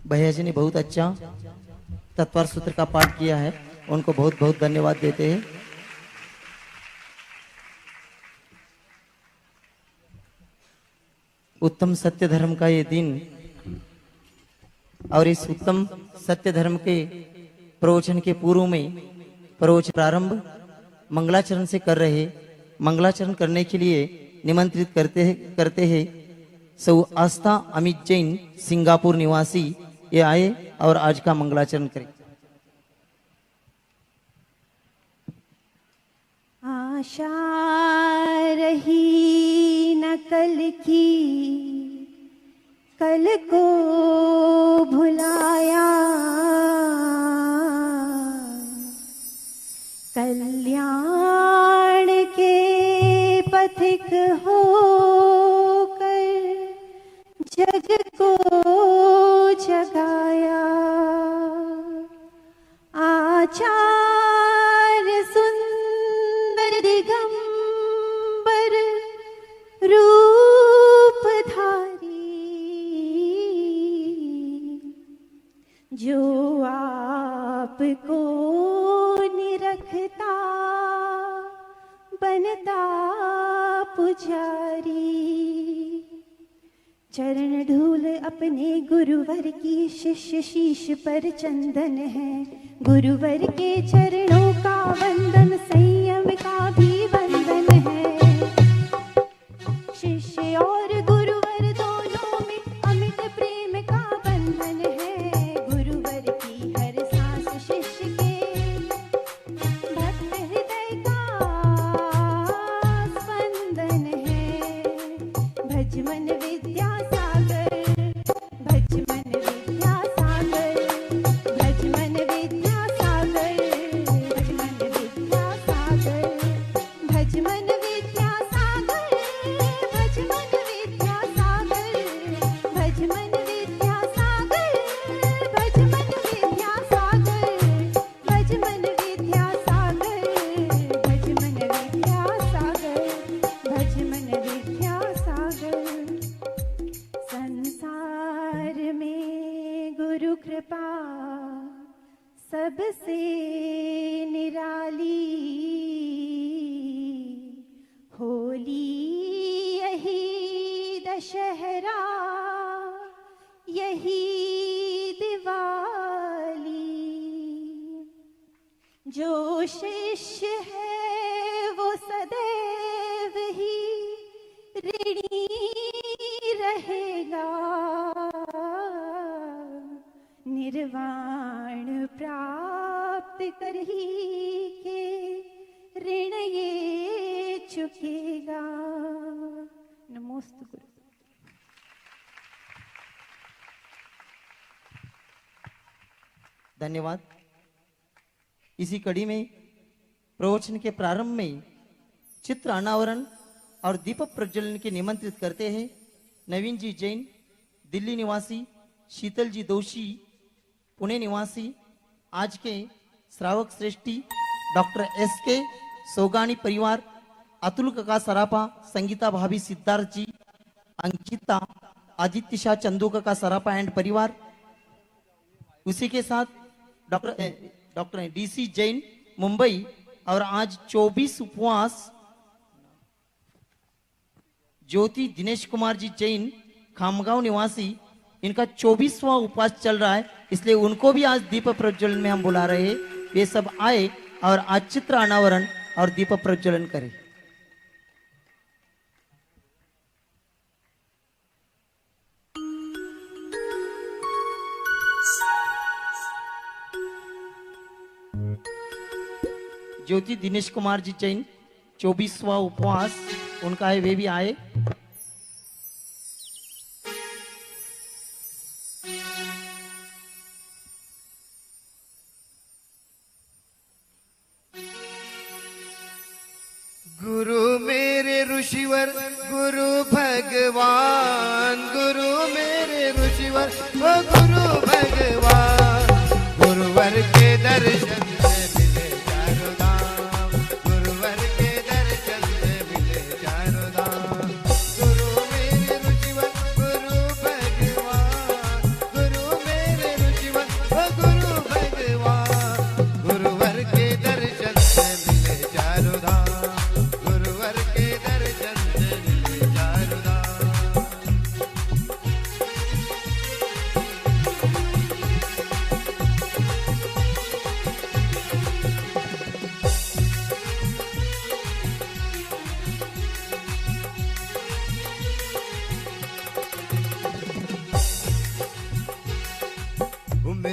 भैया जी ने बहुत अच्छा तत्पर सूत्र का पाठ किया है, उनको बहुत बहुत धन्यवाद देते हैं। उत्तम सत्य धर्म का ये दिन और इस उत्तम सत्य धर्म के प्रवचन के पूर्व में प्रवचन प्रारंभ मंगलाचरण से कर रहे, मंगलाचरण करने के लिए निमंत्रित करते हैं सौ आस्था अमित जैन सिंगापुर निवासी, ये आए और आज का मंगलाचरण करें। आशा रही न कल की, कल को भुलाया, कल्याण के पथिक होकर जग को जगाया। आचार्य सुंदर दिगंबर रूपधारी, जो आपको निरखता बनता पुजारी। चरण धूल अपने गुरुवर की, शिष्य शीश पर चंदन है। गुरुवर के चरणों का वंदन, संयम का भी वंदन है। शिष्य और गुरुवर दोनों में अमित प्रेम का बंधन है। गुरुवर की हर सांस शिष्य के भक्त हृदय का स्पंदन है। भज मन विद्यासागर, भज मन विद्यासागर, भज मन विद्यासागर, भज मन विद्यासागर, भज मन विद्यासागर, भज मन विद्यासागर, भज मन विद्यासागर, भज मन विद्यासागर, भज मन विद्यासागर, भज मन विद्यासागर, भज मन विद्यासागर। संसार में गुरु कृपा सबसे निराली, होली यही दशहरा यही दिवाली। जो शिष्य है वो सदैव ही ऋणी रहेगा। निर्वाण प्राप्त कर ही के ऋण ये चुकेगा। नमोस्तु गुरु। धन्यवाद। इसी कड़ी में प्रवचन के प्रारंभ में चित्र अनावरण और दीपक प्रज्वलन के निमंत्रित करते हैं नवीन जी जैन, दिल्ली निवासी, शीतल जी दोषी, पुणे निवासी, आज के श्रावक श्रेष्ठी डॉक्टर SK सोगानी परिवार, अतुल काका सरापा, संगीता भाभी सिद्धार्थ जी, अंकिता, आदित्य शाह, चंदू काका सरापा एंड परिवार। उसी के साथ डॉक्टर DC जैन मुंबई, और आज 24 उपवास ज्योति दिनेश कुमार जी जैन खामगांव निवासी, इनका 24वां उपवास चल रहा है, इसलिए उनको भी आज दीप प्रज्वलन में हम बुला रहे हैं। वे सब आए और आज चित्र अनावरण और दीप प्रज्वलन करें। ज्योति दिनेश कुमार जी जैन 24वां उपवास उनका है, वे भी आए। गुरु मेरे ऋषिवर गुरु भगवान, गुरु मेरे ऋषिवर ओ गुरु भगवान, गुरुवर के दर्शन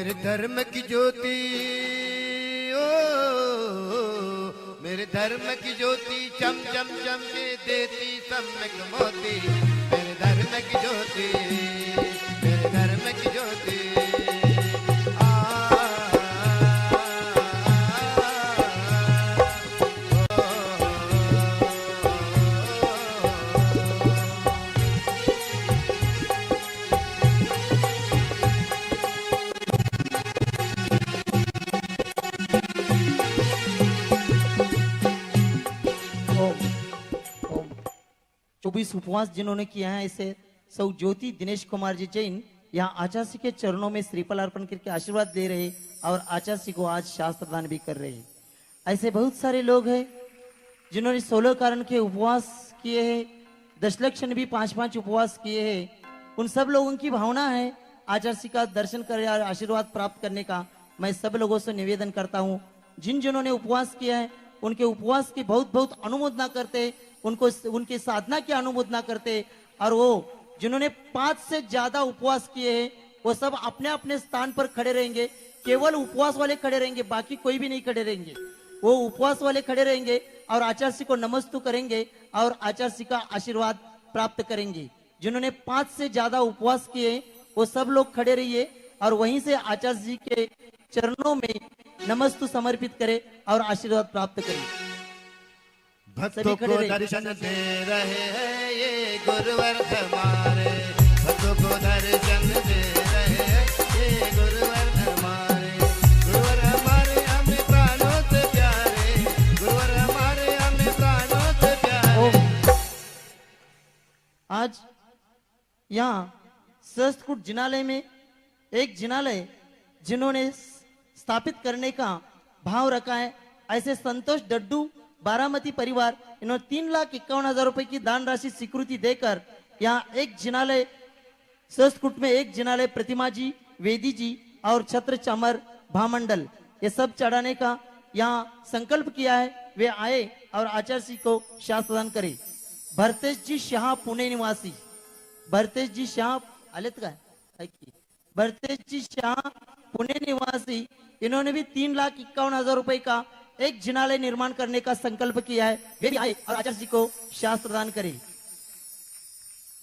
मेरे धर्म की ज्योति, ओ मेरे धर्म की ज्योति चम चम चम के देती सम्यक मोती। मेरे धर्म की ज्योति, मेरे धर्म की ज्योति। ओम 24 उपवास जिन्होंने किया है ऐसे सौ ज्योति दिनेश कुमार जी जैन यहाँ आचार्य के चरणों में श्रीफल अर्पण करके आशीर्वाद दे रहे और आचार्य को आज शास्त्र दान भी कर रहे हैं। ऐसे बहुत सारे लोग हैं जिन्होंने 16 कारण के उपवास किए हैं, दशलक्षण भी 5-5 उपवास किए हैं। उन सब लोगों की भावना है आचार्य का दर्शन कर और आशीर्वाद प्राप्त करने का। मैं सब लोगों से निवेदन करता हूँ जिन्होंने उपवास किया है उनके उपवास की बहुत बहुत अनुमोदना करते, उनको उनकी साधना की अनुमोदना करते। और वो जिन्होंने 5 से ज्यादा उपवास किए हैं वो सब अपने अपने स्थान पर खड़े रहेंगे। केवल उपवास वाले खड़े रहेंगे, बाकी कोई भी नहीं खड़े रहेंगे। वो उपवास वाले खड़े रहेंगे और आचार्य को नमस्तु करेंगे और आचार्य का आशीर्वाद प्राप्त करेंगे। जिन्होंने 5 से ज्यादा उपवास किए वो सब लोग खड़े रहिए और वहीं से आचार्य जी के चरणों में नमस्तु समर्पित करे और आशीर्वाद प्राप्त करे। भक्तों को दर्शन दे रहे हैं ये गुरुवर हमारे, भक्तों को दर्शन दे रहे हैं ये गुरुवर हमारे। गुरुवर हमारे हमें प्राणों से प्यारे, गुरुवर हमारे हमें प्राणों से प्यारे। आज यहाँ सहस्त्रकूट जिनालय में एक जिनालय जिन्होंने स्थापित करने का भाव रखा है, ऐसे संतोष डड्डू बारामती परिवार इन्होंने 3,51,000 रुपए की दान राशि स्वीकृति देकर यहाँ एक जिनालय सहस्त्रकूट में एक जिनालय प्रतिमा जी, वेदी जी और छत्र चामर भामंडल ये सब चढ़ाने का यहाँ संकल्प किया है। वे आए और आचार्य को शास्त्र दान करे। भरतेश जी शाह पुणे निवासी, भरतेश जी शाह आलेत काय की भरतेश जी शाह पुणे निवासी इन्होंने भी 3,51,000 रुपए का एक जिनालय निर्माण करने का संकल्प किया है। वे भी आए और आचार्य जी को शास्त्र दान करे।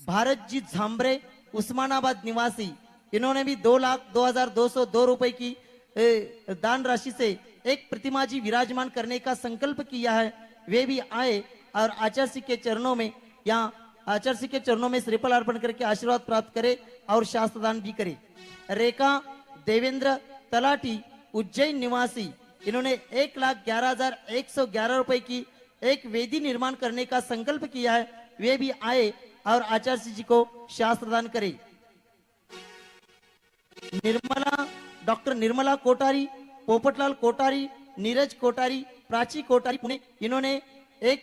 भारत जी झांबरे उस्मानाबाद निवासी इन्होंने भी 2,02,202 रुपए की दान राशि से एक प्रतिमा जी विराजमान करने का संकल्प किया है। वे भी आए और आचार्य के चरणों में यहाँ आचार्य के चरणों में श्रीफल अर्पण करके आशीर्वाद प्राप्त करे और शास्त्र दान भी करे। रेखा देवेंद्र तलाटी उज्जैन निवासी इन्होंने 1,11,111 रुपए की एक वेदी निर्माण करने का संकल्प किया है। वे भी आए और आचार्य जी को शास्त्र दान करे। डॉक्टर निर्मला कोठारी, पोपटलाल कोठारी, नीरज कोठारी, प्राची कोठारी पुणे इन्होंने एक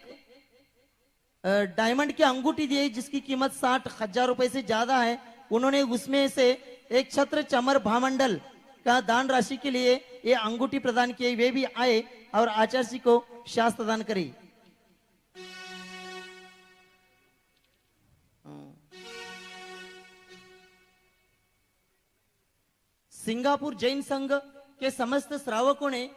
डायमंड की अंगूठी दी है जिसकी कीमत 60,000 रुपए से ज्यादा है। उन्होंने उसमें से एक छत्र चमर भामंडल का दान राशि के लिए ये अंगूठी प्रदान किए। वे भी आए और आचार्य जी को शास्त्र दान करे। सिंगापुर जैन संघ के समस्त श्रावकों ने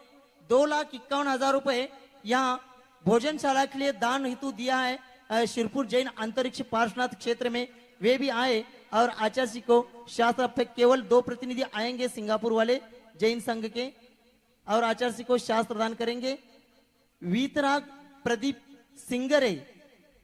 2,51,000 रुपए यहाँ भोजनशाला के लिए दान हेतु दिया है शिरपुर जैन अंतरिक्ष पार्श्वनाथ क्षेत्र में। वे भी आए और आचार्य जी को शास्त्र केवल 2 प्रतिनिधि आएंगे सिंगापुर वाले जैन संघ के और आचार्य जी को शास्त्र दान करेंगे। वीतराग प्रदीप सिंगरे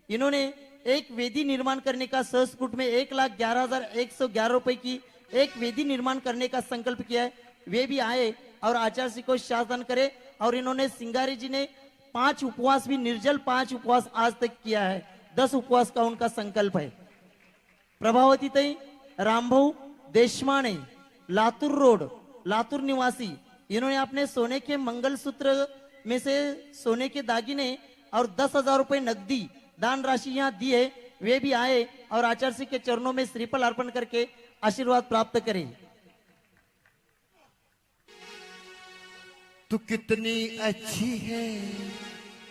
इन्होंने एक वेदी निर्माण करने का सहस्त्रकूट में 1,11,111 रुपए की एक वेदी निर्माण करने का संकल्प किया है। वे भी आए और आचार्य जी को शास्त्र दान करे। और इन्होंने सिंगारी जी ने 5 उपवास भी निर्जल 5 उपवास आज तक किया है। 10 उपवास का उनका संकल्प है। प्रभावती तई रामभाऊ देशमाने लातूर रोड लातूर निवासी इन्होंने अपने सोने के मंगलसूत्र में से सोने के दागिने और 10,000 रुपए नकदी दान राशि यहाँ दी है। वे भी आए और आचार्य के चरणों में श्रीफल अर्पण करके आशीर्वाद प्राप्त करें। तू कितनी अच्छी है,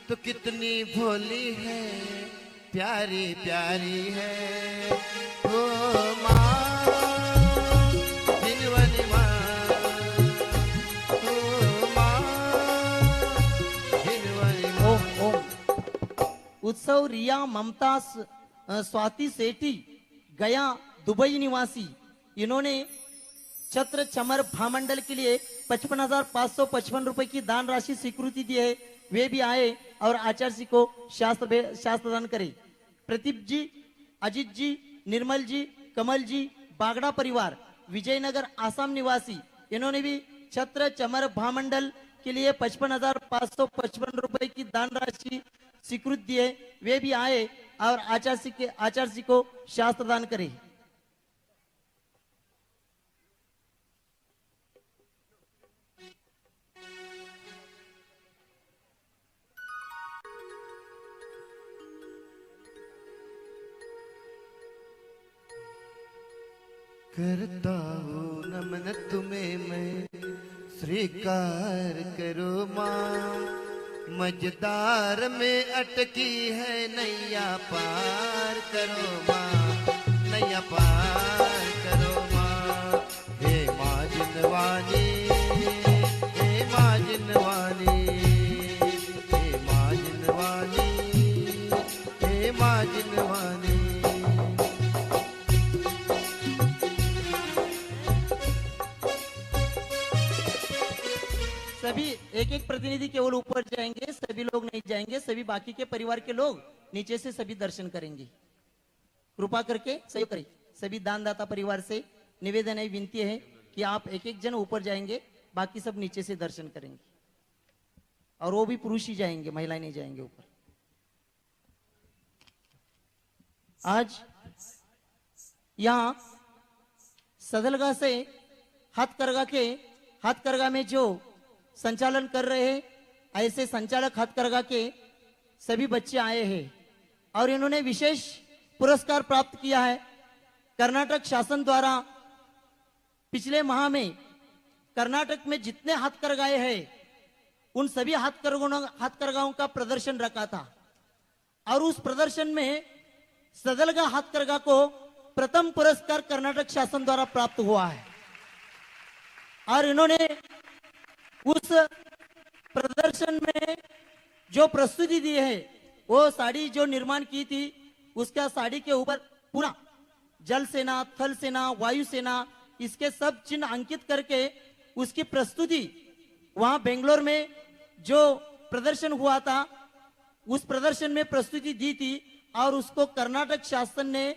तू कितनी भोली है, प्यारी प्यारी है ओ माँ, जिनवनी माँ। उत्सव रिया ममता स्वाति सेठी गया दुबई निवासी, इन्होंने छत्र चमर भामंडल के लिए 55,555 रुपए की दान राशि स्वीकृति दी है। वे भी आए और आचार्य जी को शास्त्र दान करे। प्रदीप जी, अजीत जी, निर्मल जी, कमल जी, बागड़ा परिवार विजयनगर आसाम निवासी, इन्होंने भी छत्र चमर भामंडल के लिए 55,555 रुपए की दान राशि स्वीकृत दी है। वे भी आए और आचार्य जी को शास्त्र दान करे। करता हूँ नमन तुम्हें मैं, स्वीकार करो माँ। मझदार में अटकी है नैया, पार करो माँ, नैया पार करो माँ। हे माँ जिनवानी, हे माँ जिनवानी, हे माँ जिनवानी, हे माँ जिनवानी। सभी एक एक प्रतिनिधि केवल ऊपर जाएंगे, सभी लोग नहीं जाएंगे। सभी बाकी के परिवार के लोग नीचे से सभी दर्शन करेंगे। कृपा करके सहयोग करें। सभी दानदाता परिवार से निवेदन है, विनती है कि आप एक एक जन ऊपर जाएंगे, बाकी सब नीचे से दर्शन करेंगे। और वो भी पुरुष ही जाएंगे, महिलाएं नहीं जाएंगे ऊपर। आज यहाँ सदलगा से हाथकरघा में जो संचालन कर रहे हैं, ऐसे संचालक हाथकरघा के सभी बच्चे आए हैं और इन्होंने विशेष पुरस्कार प्राप्त किया है। कर्नाटक शासन द्वारा पिछले माह में कर्नाटक में जितने हाथकरघाएं हैं उन सभी हाथकरघाओं का प्रदर्शन रखा था और उस प्रदर्शन में सदलगा हाथकरघा को प्रथम पुरस्कार कर्नाटक शासन द्वारा प्राप्त हुआ है। और इन्होंने उस प्रदर्शन में जो प्रस्तुति दी है, वो साड़ी जो निर्माण की थी, उसका साड़ी के ऊपर पूरा जल सेना, थल सेना, वायु सेना, इसके सब चिन्ह अंकित करके उसकी प्रस्तुति वहां बेंगलोर में जो प्रदर्शन हुआ था, उस प्रदर्शन में प्रस्तुति दी थी और उसको कर्नाटक शासन ने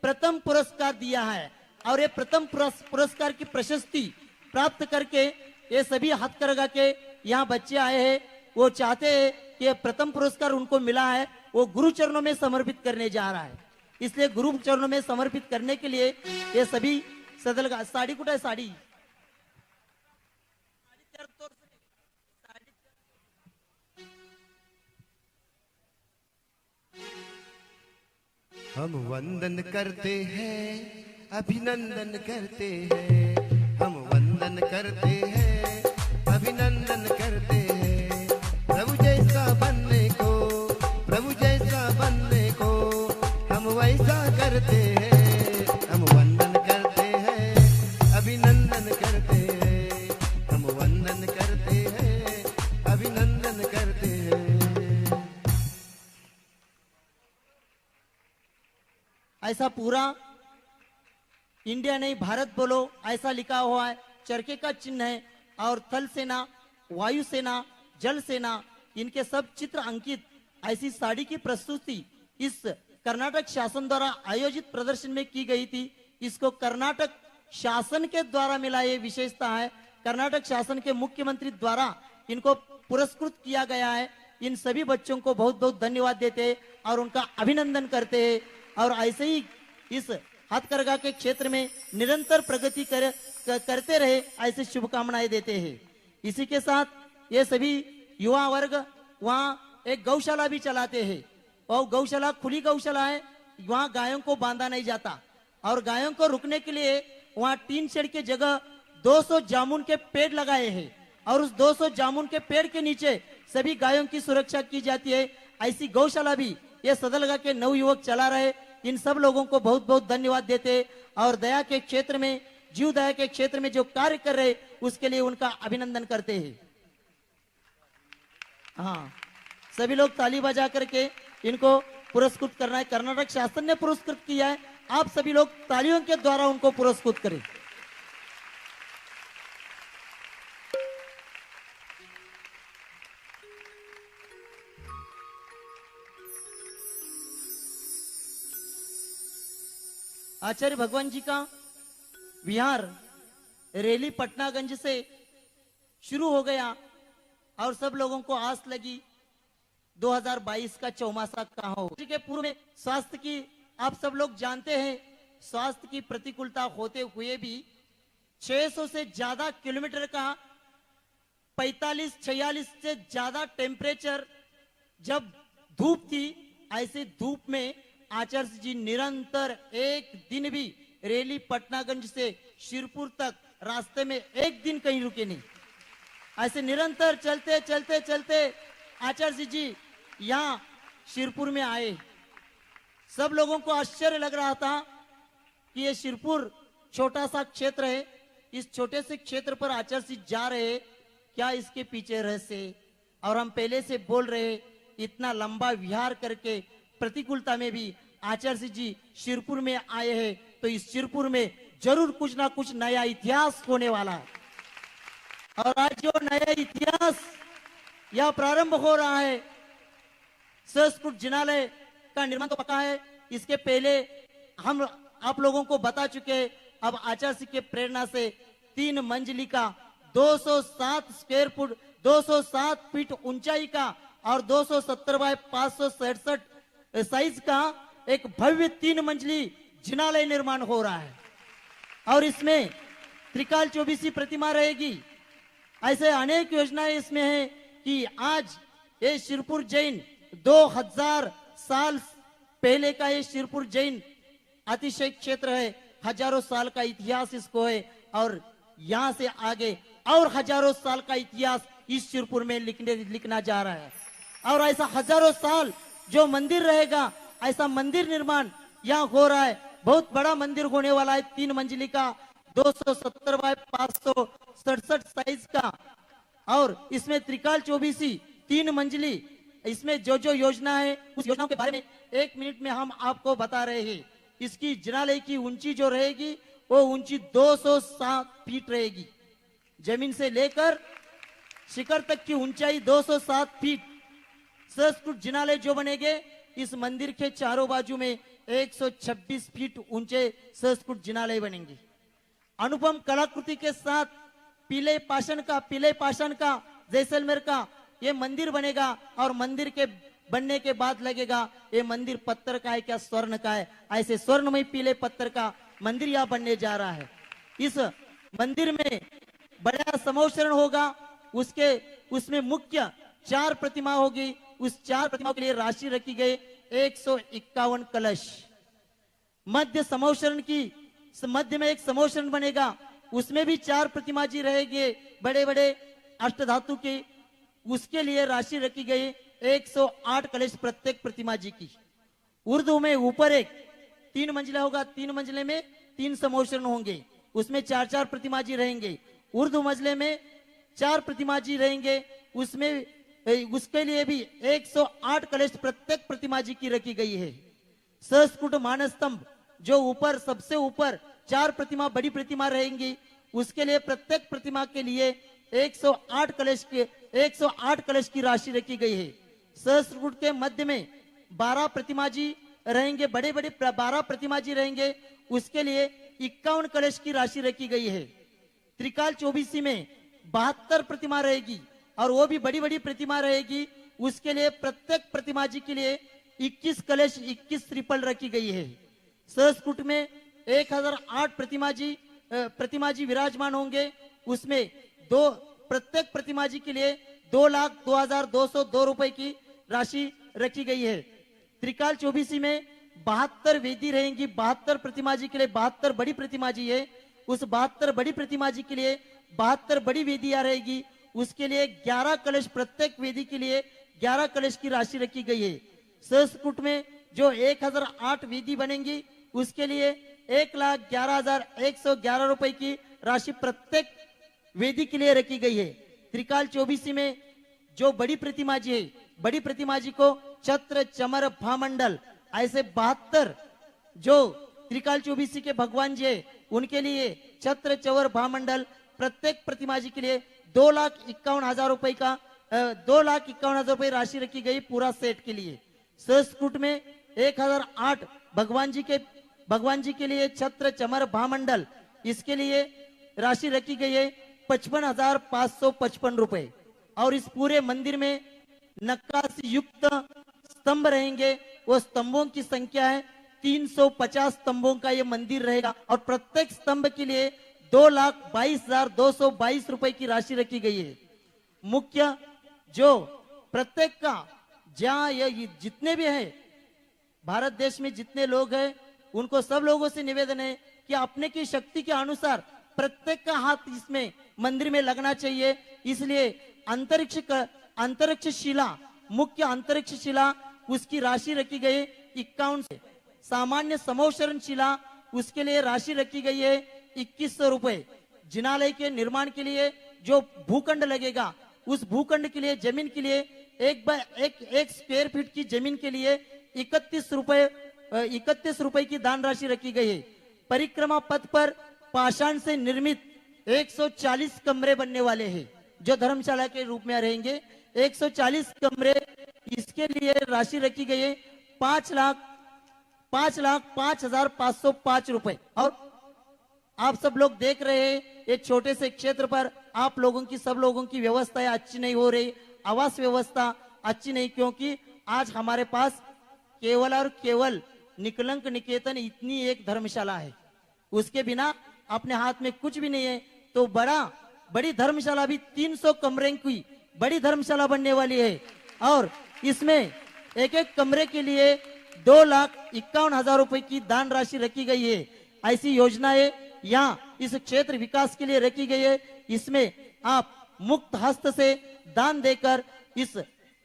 प्रथम पुरस्कार दिया है। और ये प्रथम पुरस्कार की प्रशस्ति प्राप्त करके ये सभी हाथकरघा के यहाँ बच्चे आए हैं। वो चाहते हैं कि ये प्रथम पुरस्कार उनको मिला है, वो गुरु चरणों में समर्पित करने जा रहा है। इसलिए गुरु चरणों में समर्पित करने के लिए ये सभी सदलगा साड़ी कुठे साड़ी हम वंदन करते हैं, अभिनंदन करते हैं। हम वंदन करते हैं, अभिनंदन करते हैं। प्रभु जैसा बनने को, प्रभु जैसा बनने को हम वैसा करते हैं। हम वंदन करते हैं, अभिनंदन करते हैं। हम वंदन करते हैं, अभिनंदन करते हैं। ऐसा पूरा इंडिया नहीं भारत बोलो ऐसा लिखा हुआ है, चरखे का चिन्ह है और थल सेना, वायु सेना, जल सेना, इनके सब चित्र अंकित ऐसी साड़ी की प्रस्तुति इस कर्नाटक शासन द्वारा आयोजित प्रदर्शन में की गई थी। इसको कर्नाटक शासन के द्वारा मिला, ये विशेषता है। कर्नाटक शासन के मुख्यमंत्री द्वारा इनको पुरस्कृत किया गया है। इन सभी बच्चों को बहुत बहुत धन्यवाद देते हैं और उनका अभिनंदन करते हैं और ऐसे ही इस हाथकरघा के क्षेत्र में निरंतर प्रगति करते रहे, ऐसे शुभकामनाएं देते हैं। इसी के साथ ये सभी युवा वर्ग वहाँ एक गौशाला भी चलाते हैं और गौशाला खुली गौशाला है, वहाँ गायों को बांधा नहीं जाता और गायों को रुकने के लिए वहाँ टीन शेड के जगह 200 जामुन के पेड़ लगाए हैं और उस 200 जामुन के पेड़ के नीचे सभी गायों की सुरक्षा की जाती है। ऐसी गौशाला भी ये सदलगा के नवयुवक चला रहे। इन सब लोगों को बहुत बहुत धन्यवाद देते और दया के क्षेत्र में, जीव दया के क्षेत्र में जो कार्य कर रहे उसके लिए उनका अभिनंदन करते हैं। हाँ, सभी लोग ताली बजा करके इनको पुरस्कृत करना है। कर्नाटक शासन ने पुरस्कृत किया है, आप सभी लोग तालियों के द्वारा उनको पुरस्कृत करें। आचार्य भगवान जी का विहार रैली पटनागंज से शुरू हो गया और सब लोगों को आस लगी 2022 का चौमासा कहां हो। के पूर्व में स्वास्थ्य की आप सब लोग जानते हैं, स्वास्थ्य की प्रतिकूलता होते हुए भी 600 से ज्यादा किलोमीटर का 45-46 से ज्यादा टेम्परेचर जब धूप थी, ऐसे धूप में आचार्य जी निरंतर एक दिन भी रैली पटनागंज से शिरपुर तक रास्ते में एक दिन कहीं रुके नहीं। ऐसे निरंतर चलते चलते चलते आचार्य जी यहाँ शिरपुर में आए। सब लोगों को आश्चर्य लग रहा था कि ये शिरपुर छोटा सा क्षेत्र है, इस छोटे से क्षेत्र पर आचार्य जी जा रहे, क्या इसके पीछे रहस्य। और हम पहले से बोल रहे, इतना लंबा विहार करके प्रतिकूलता में भी आचार्य जी शिरपुर में आए हैं, तो इस शिरपुर में जरूर कुछ ना कुछ नया इतिहास होने वाला है। और आज जो नया इतिहास यह प्रारंभ हो रहा है, संस्कृत जिनालय का निर्माण तो पक्का है, इसके पहले हम आप लोगों को बता चुके। अब आचार्य के प्रेरणा से 3 मंजिली का 207 स्क्वायर फुट 207 फीट ऊंचाई का और 270 बाय 567 साइज का एक भव्य 3 मंजिली जिनालय निर्माण हो रहा है। और इसमें त्रिकाल चौबीसी प्रतिमा रहेगी। ऐसे अनेक योजनाएं इसमें है कि आज ये शिरपुर जैन 2000 साल पहले का ये शिरपुर जैन अतिशय क्षेत्र है, हजारों साल का इतिहास इसको है। और यहाँ से आगे और हजारों साल का इतिहास इस शिरपुर में लिखना जा रहा है। और ऐसा हजारों साल जो मंदिर रहेगा, ऐसा मंदिर निर्माण यहाँ हो रहा है। बहुत बड़ा मंदिर होने वाला है, 3 मंजिली का 270 बाय 567 साइज का। और इसमें त्रिकाल चौबीसी 3 मंजिली, इसमें जो जो योजना है उस योजनाओं के बारे में 1 मिनट में हम आपको बता रहे हैं। इसकी जिनालय की ऊंची जो रहेगी वो ऊंची 207 फीट रहेगी। जमीन से लेकर शिखर तक की ऊंचाई 207 फीट। संस्कृत जिनालय जो बनेंगे, इस मंदिर के चारों बाजू में 126 फीट ऊंचे संस्कृत जिनालय बनेंगे। अनुपम कलाकृति के साथ पीले पाषाण का जैसलमेर का ये मंदिर बनेगा। और मंदिर के बनने के बाद लगेगा ये मंदिर पत्थर का है क्या स्वर्ण का है, ऐसे स्वर्णमय पीले पत्थर का मंदिर यहाँ बनने जा रहा है। इस मंदिर में बड़ा समोचरण होगा, उसमें मुख्य 4 प्रतिमा होगी। उस 4 प्रतिमाओं के लिए राशि रखी गई 151 कलश। मध्य में एक समोचरण बनेगा, उसमें भी 4 प्रतिमा जी रहेंगे बड़े बड़े अष्टधातु के। उसके लिए राशि रखी गई 108 कलश प्रत्येक प्रतिमा जी की। उर्दू में ऊपर एक 3 मंजिला होगा, 3 मंजिले में 3 समोचरण होंगे, उसमें 4-4 प्रतिमा जी रहेंगे। उर्दू मंजिले में 4 प्रतिमा जी रहेंगे, उसके लिए भी 108 कलश प्रत्येक प्रतिमा जी की रखी गई है। संस्कृत मानस्तंभ जो ऊपर सबसे ऊपर 4 प्रतिमा बड़ी प्रतिमा रहेंगी, उसके लिए प्रत्येक प्रतिमा के लिए 108 कलश की राशि रखी गई है। संस्कृत के मध्य में 12 प्रतिमा जी रहेंगे, बड़े बड़े 12 प्रतिमा जी रहेंगे, उसके लिए 51 कलश की राशि रखी गई है। त्रिकाल चौबीसी में 72 प्रतिमा रहेगी और वो भी बड़ी बड़ी प्रतिमा रहेगी, उसके लिए प्रत्येक प्रतिमा जी के लिए 21 कलश 21 ट्रिपल रखी गई है। संस्कृत में 1008 प्रतिमा जी विराजमान होंगे, उसमें प्रत्येक प्रतिमा जी के लिए 2,02,202 रुपए की राशि रखी गई है। त्रिकाल चौबीसी में 72 वेदी रहेंगी, 72 प्रतिमा जी के लिए 72 बड़ी प्रतिमा जी है, उस 72 बड़ी प्रतिमा जी के लिए 72 बड़ी वेदियां रहेगी, उसके लिए 11 कलश प्रत्येक वेदी के लिए 11 कलश की राशि रखी गई है। संस्कृत में जो 1008 वेदी बनेंगी, उसके लिए 1,11,111 रुपए की राशि प्रत्येक वेदी के लिए रखी गई है। त्रिकाल चौबीसी में जो बड़ी प्रतिमा जी है, बड़ी प्रतिमा जी को छत्र चमर भामंडल, ऐसे 72 जो त्रिकाल चौबीसी के भगवान जी है उनके लिए छत्र चवर भामंडल, प्रत्येक प्रतिमा जी के लिए 2,51,000 रुपए का 2,51,000 रुपए राशि रखी गई पूरा सेट के लिए। संस्कृत में 1008 भगवान जी के लिए छत्र चमर भामंडल, इसके लिए राशि रखी गई है 55,555 रुपए। और इस पूरे मंदिर में नक्काशी युक्त स्तंभ रहेंगे, वो स्तंभों की संख्या है 350 स्तंभों का ये मंदिर रहेगा और प्रत्येक स्तंभ के लिए 2,22,222 रुपए की राशि रखी गई है। मुख्य जो प्रत्येक का जहां ये जितने भी है भारत देश में जितने लोग हैं उनको सब लोगों से निवेदन है कि अपने की शक्ति के अनुसार प्रत्येक का हाथ इसमें मंदिर में लगना चाहिए। इसलिए अंतरिक्ष शिला, मुख्य अंतरिक्ष शिला उसकी राशि रखी गई 51 से, सामान्य समोशरण शिला उसके लिए राशि रखी गई है 2100 रुपए। जिनालय के निर्माण के लिए जो भूखंड लगेगा उस भूखंड के लिए जमीन के लिए एक स्क्वायर फीट की जमीन के लिए 31 रुपए की दान राशि रखी गई है। परिक्रमा पथ पर पाषाण से निर्मित 140 कमरे बनने वाले हैं जो धर्मशाला के रूप में रहेंगे। 140 कमरे, इसके लिए राशि रखी गई है 5,05,505 रुपए। और आप सब लोग देख रहे हैं एक छोटे से क्षेत्र पर आप लोगों की सब लोगों की व्यवस्थाएं अच्छी नहीं हो रही, आवास व्यवस्था अच्छी नहीं, क्योंकि आज हमारे पास केवल और केवल निकलंक निकेतन इतनी एक धर्मशाला है, उसके बिना अपने हाथ में कुछ भी नहीं है। तो बड़ी धर्मशाला भी 300 कमरे की बड़ी धर्मशाला बनने वाली है और इसमें एक एक कमरे के लिए 2,51,000 रुपए की दान राशि रखी गई है। ऐसी योजनाएं यहाँ इस क्षेत्र विकास के लिए रखी गई है। इसमें आप मुक्त हस्त से दान देकर इस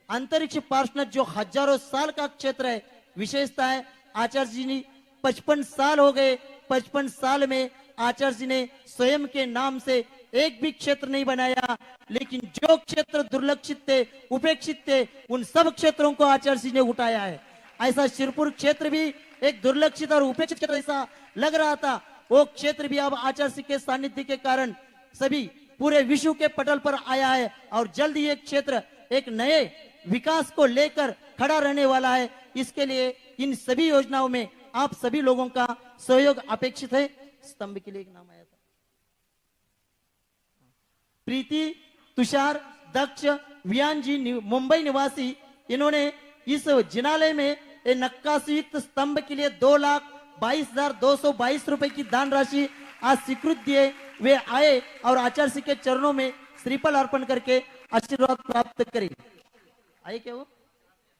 अंतरिक्ष पार्षद जो हजारों साल का क्षेत्र है, विशेषता है आचार्य जी ने 55 साल हो गए, 55 साल में आचार्य जी ने स्वयं के नाम से एक भी क्षेत्र नहीं बनाया, लेकिन जो क्षेत्र दुर्लक्षित थे, उपेक्षित थे, उन सब क्षेत्रों को आचार्य जी ने उठाया है। ऐसा शिरपुर क्षेत्र भी एक दुर्लक्षित और उपेक्षित क्षेत्र ऐसा लग रहा था, वो क्षेत्र भी अब आचार्य जी के सानिध्य के कारण सभी पूरे विश्व के पटल पर आया है और जल्द ही एक क्षेत्र एक नए विकास को लेकर खड़ा रहने वाला है। इसके लिए इन सभी योजनाओं में आप सभी लोगों का सहयोग अपेक्षित है। स्तंभ के लिए एक नाम आया था, प्रीति तुषार दक्ष वियान जी, मुंबई निवासी, इन्होंने इस जिनालय में नक्काशी युक्त स्तंभ के लिए 2,22,222 रुपए की दान राशि आज स्वीकृत दिए। वे आए और आचार्य जी के चरणों में श्रीफल अर्पण करके आशीर्वाद प्राप्त करे। आए क्या वो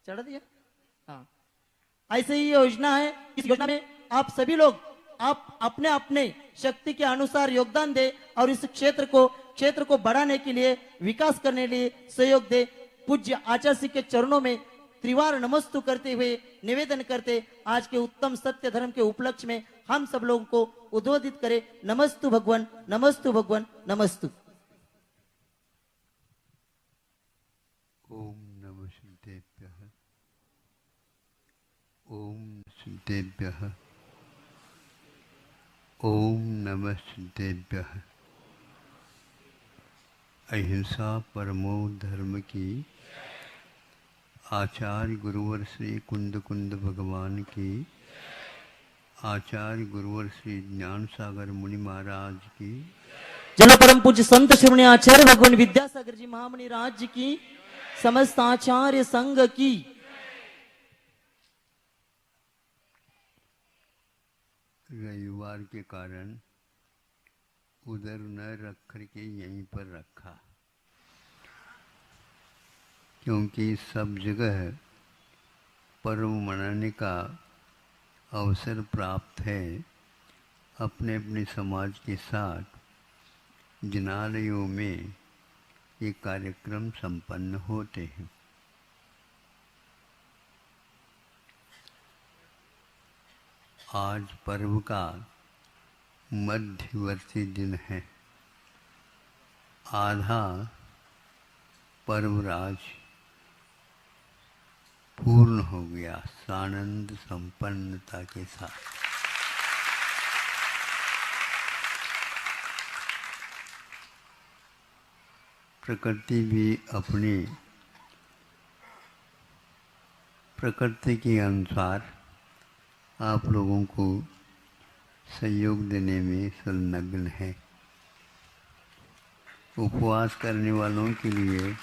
चढ़ा दिया? हाँ, ऐसे ही योजना है। इस योजना में आप सभी लोग आप अपने अपने शक्ति के अनुसार योगदान दे और इस क्षेत्र को बढ़ाने के लिए, विकास करने के लिए सहयोग दे। पूज्य आचार्य जी के चरणों में त्रिवार नमस्तु करते हुए निवेदन करते आज के उत्तम सत्य धर्म के उपलक्ष्य में हम सब लोगों को उद्बोधित करें। नमस्तु भगवान, नमस्तु भगवान, नमस्तु। ओम नमः सिद्धेभ्यः, ओम सिद्धेभ्यः, ओम नमः सिद्धेभ्यः। अहिंसा परमो धर्म की आचार्य गुरुवर श्री कुंद भगवान की, आचार्य गुरुवर श्री ज्ञान सागर मुनि महाराज की, जल परम पूज्य संत श्रीमणि आचार्य भगवान विद्यासागर जी महामुनि राज जी की, समस्त आचार्य संघ की। रविवार के कारण उधर न रख करके यहीं पर रखा, क्योंकि सब जगह पर्व मनाने का अवसर प्राप्त है। अपने अपने समाज के साथ जिनालयों में ये कार्यक्रम संपन्न होते हैं। आज पर्व का मध्यवर्ती दिन है। आधा पर्वराज पूर्ण हो गया सानंद संपन्नता के साथ। प्रकृति भी अपनी प्रकृति के अनुसार आप लोगों को सहयोग देने में संलग्न है। उपवास करने वालों के लिए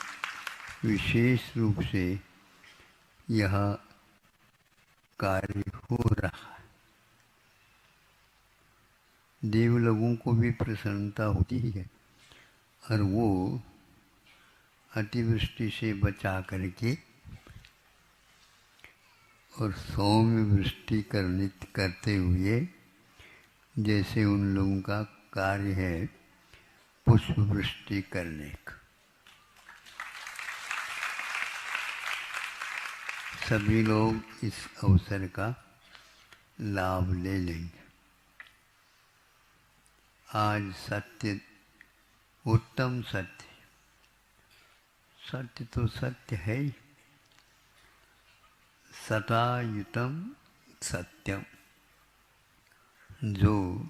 विशेष रूप से यह कार्य हो रहा है। देव लोगों को भी प्रसन्नता होती है और वो अतिवृष्टि से बचा करके और सौम्य वृष्टि करते हुए, जैसे उन लोगों का कार्य है पुष्प वृष्टि करने का, सभी लोग इस अवसर का लाभ ले लेंगे। आज सत्य, उत्तम सत्य, सत्य तो सत्य है ही, सतायुतम सत्यम, जो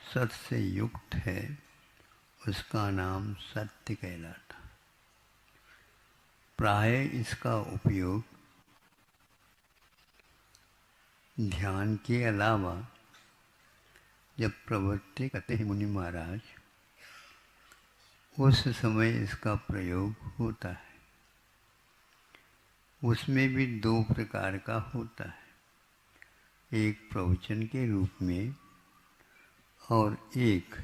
सत्य से युक्त है उसका नाम सत्य कहलाता। प्राय इसका उपयोग ध्यान के अलावा जब प्रवृत्ति करते हैं मुनि महाराज, उस समय इसका प्रयोग होता है। उसमें भी दो प्रकार का होता है, एक प्रवचन के रूप में और एक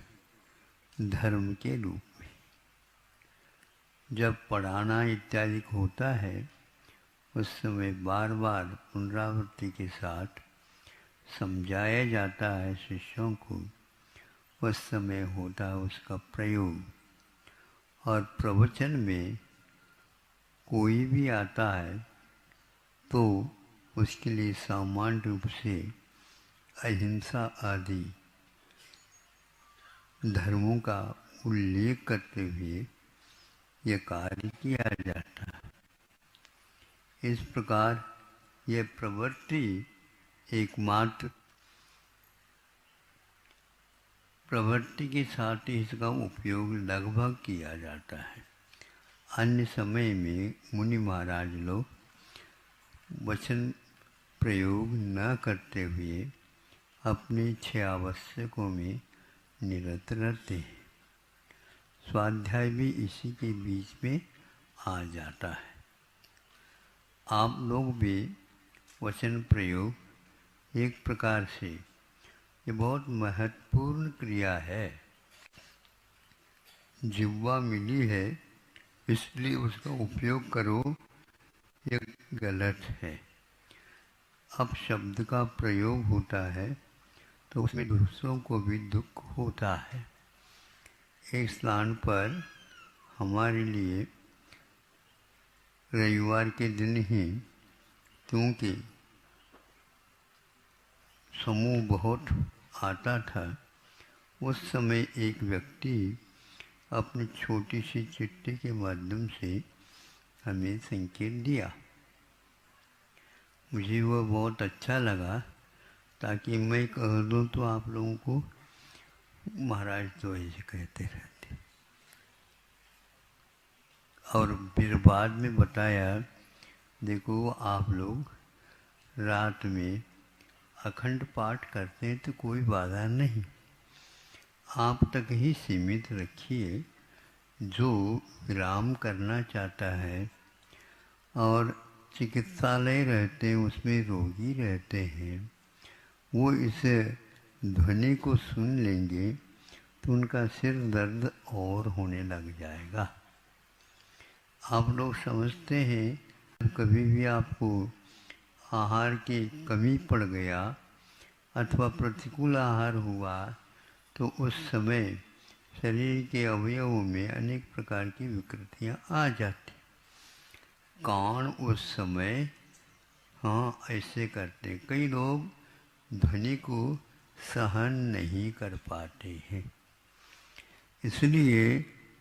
धर्म के रूप में। जब पढ़ाना इत्यादि होता है उस समय बार बार पुनरावृत्ति के साथ समझाया जाता है शिष्यों को, उस समय होता है उसका प्रयोग। और प्रवचन में कोई भी आता है तो उसके लिए सामान्य रूप से अहिंसा आदि धर्मों का उल्लेख करते हुए यह कार्य किया जाता है। इस प्रकार यह प्रवृत्ति एकमात्र प्रवृत्ति के साथ ही इसका उपयोग लगभग किया जाता है। अन्य समय में मुनि महाराज लोग वचन प्रयोग न करते हुए अपने 6 आवश्यकों में निरत रहते हैं। स्वाध्याय भी इसी के बीच में आ जाता है। आप लोग भी वचन प्रयोग एक प्रकार से ये बहुत महत्वपूर्ण क्रिया है। जिह्वा मिली है इसलिए उसका उपयोग करो, ये गलत है। अब शब्द का प्रयोग होता है तो उसमें दूसरों को भी दुख होता है। एक स्थान पर हमारे लिए रविवार के दिन ही, क्योंकि समूह बहुत आता था, उस समय एक व्यक्ति अपनी छोटी सी चिट्ठी के माध्यम से हमें संकेत दिया। मुझे वह बहुत अच्छा लगा, ताकि मैं कह दूँ तो आप लोगों को महाराज तो ऐसे कहते रहते। और फिर बाद में बताया, देखो आप लोग रात में अखंड पाठ करते हैं तो कोई बाधा नहीं, आप तक ही सीमित रखिए। जो विराम करना चाहता है और चिकित्सालय रहते हैं उसमें रोगी रहते हैं, वो इस ध्वनि को सुन लेंगे तो उनका सिर दर्द और होने लग जाएगा। आप लोग समझते हैं कभी भी आपको आहार की कमी पड़ गया अथवा प्रतिकूल आहार हुआ तो उस समय शरीर के अवयवों में अनेक प्रकार की विकृतियां आ जाती। कान उस समय ऐसे करते। कई लोग ध्वनि को सहन नहीं कर पाते हैं, इसलिए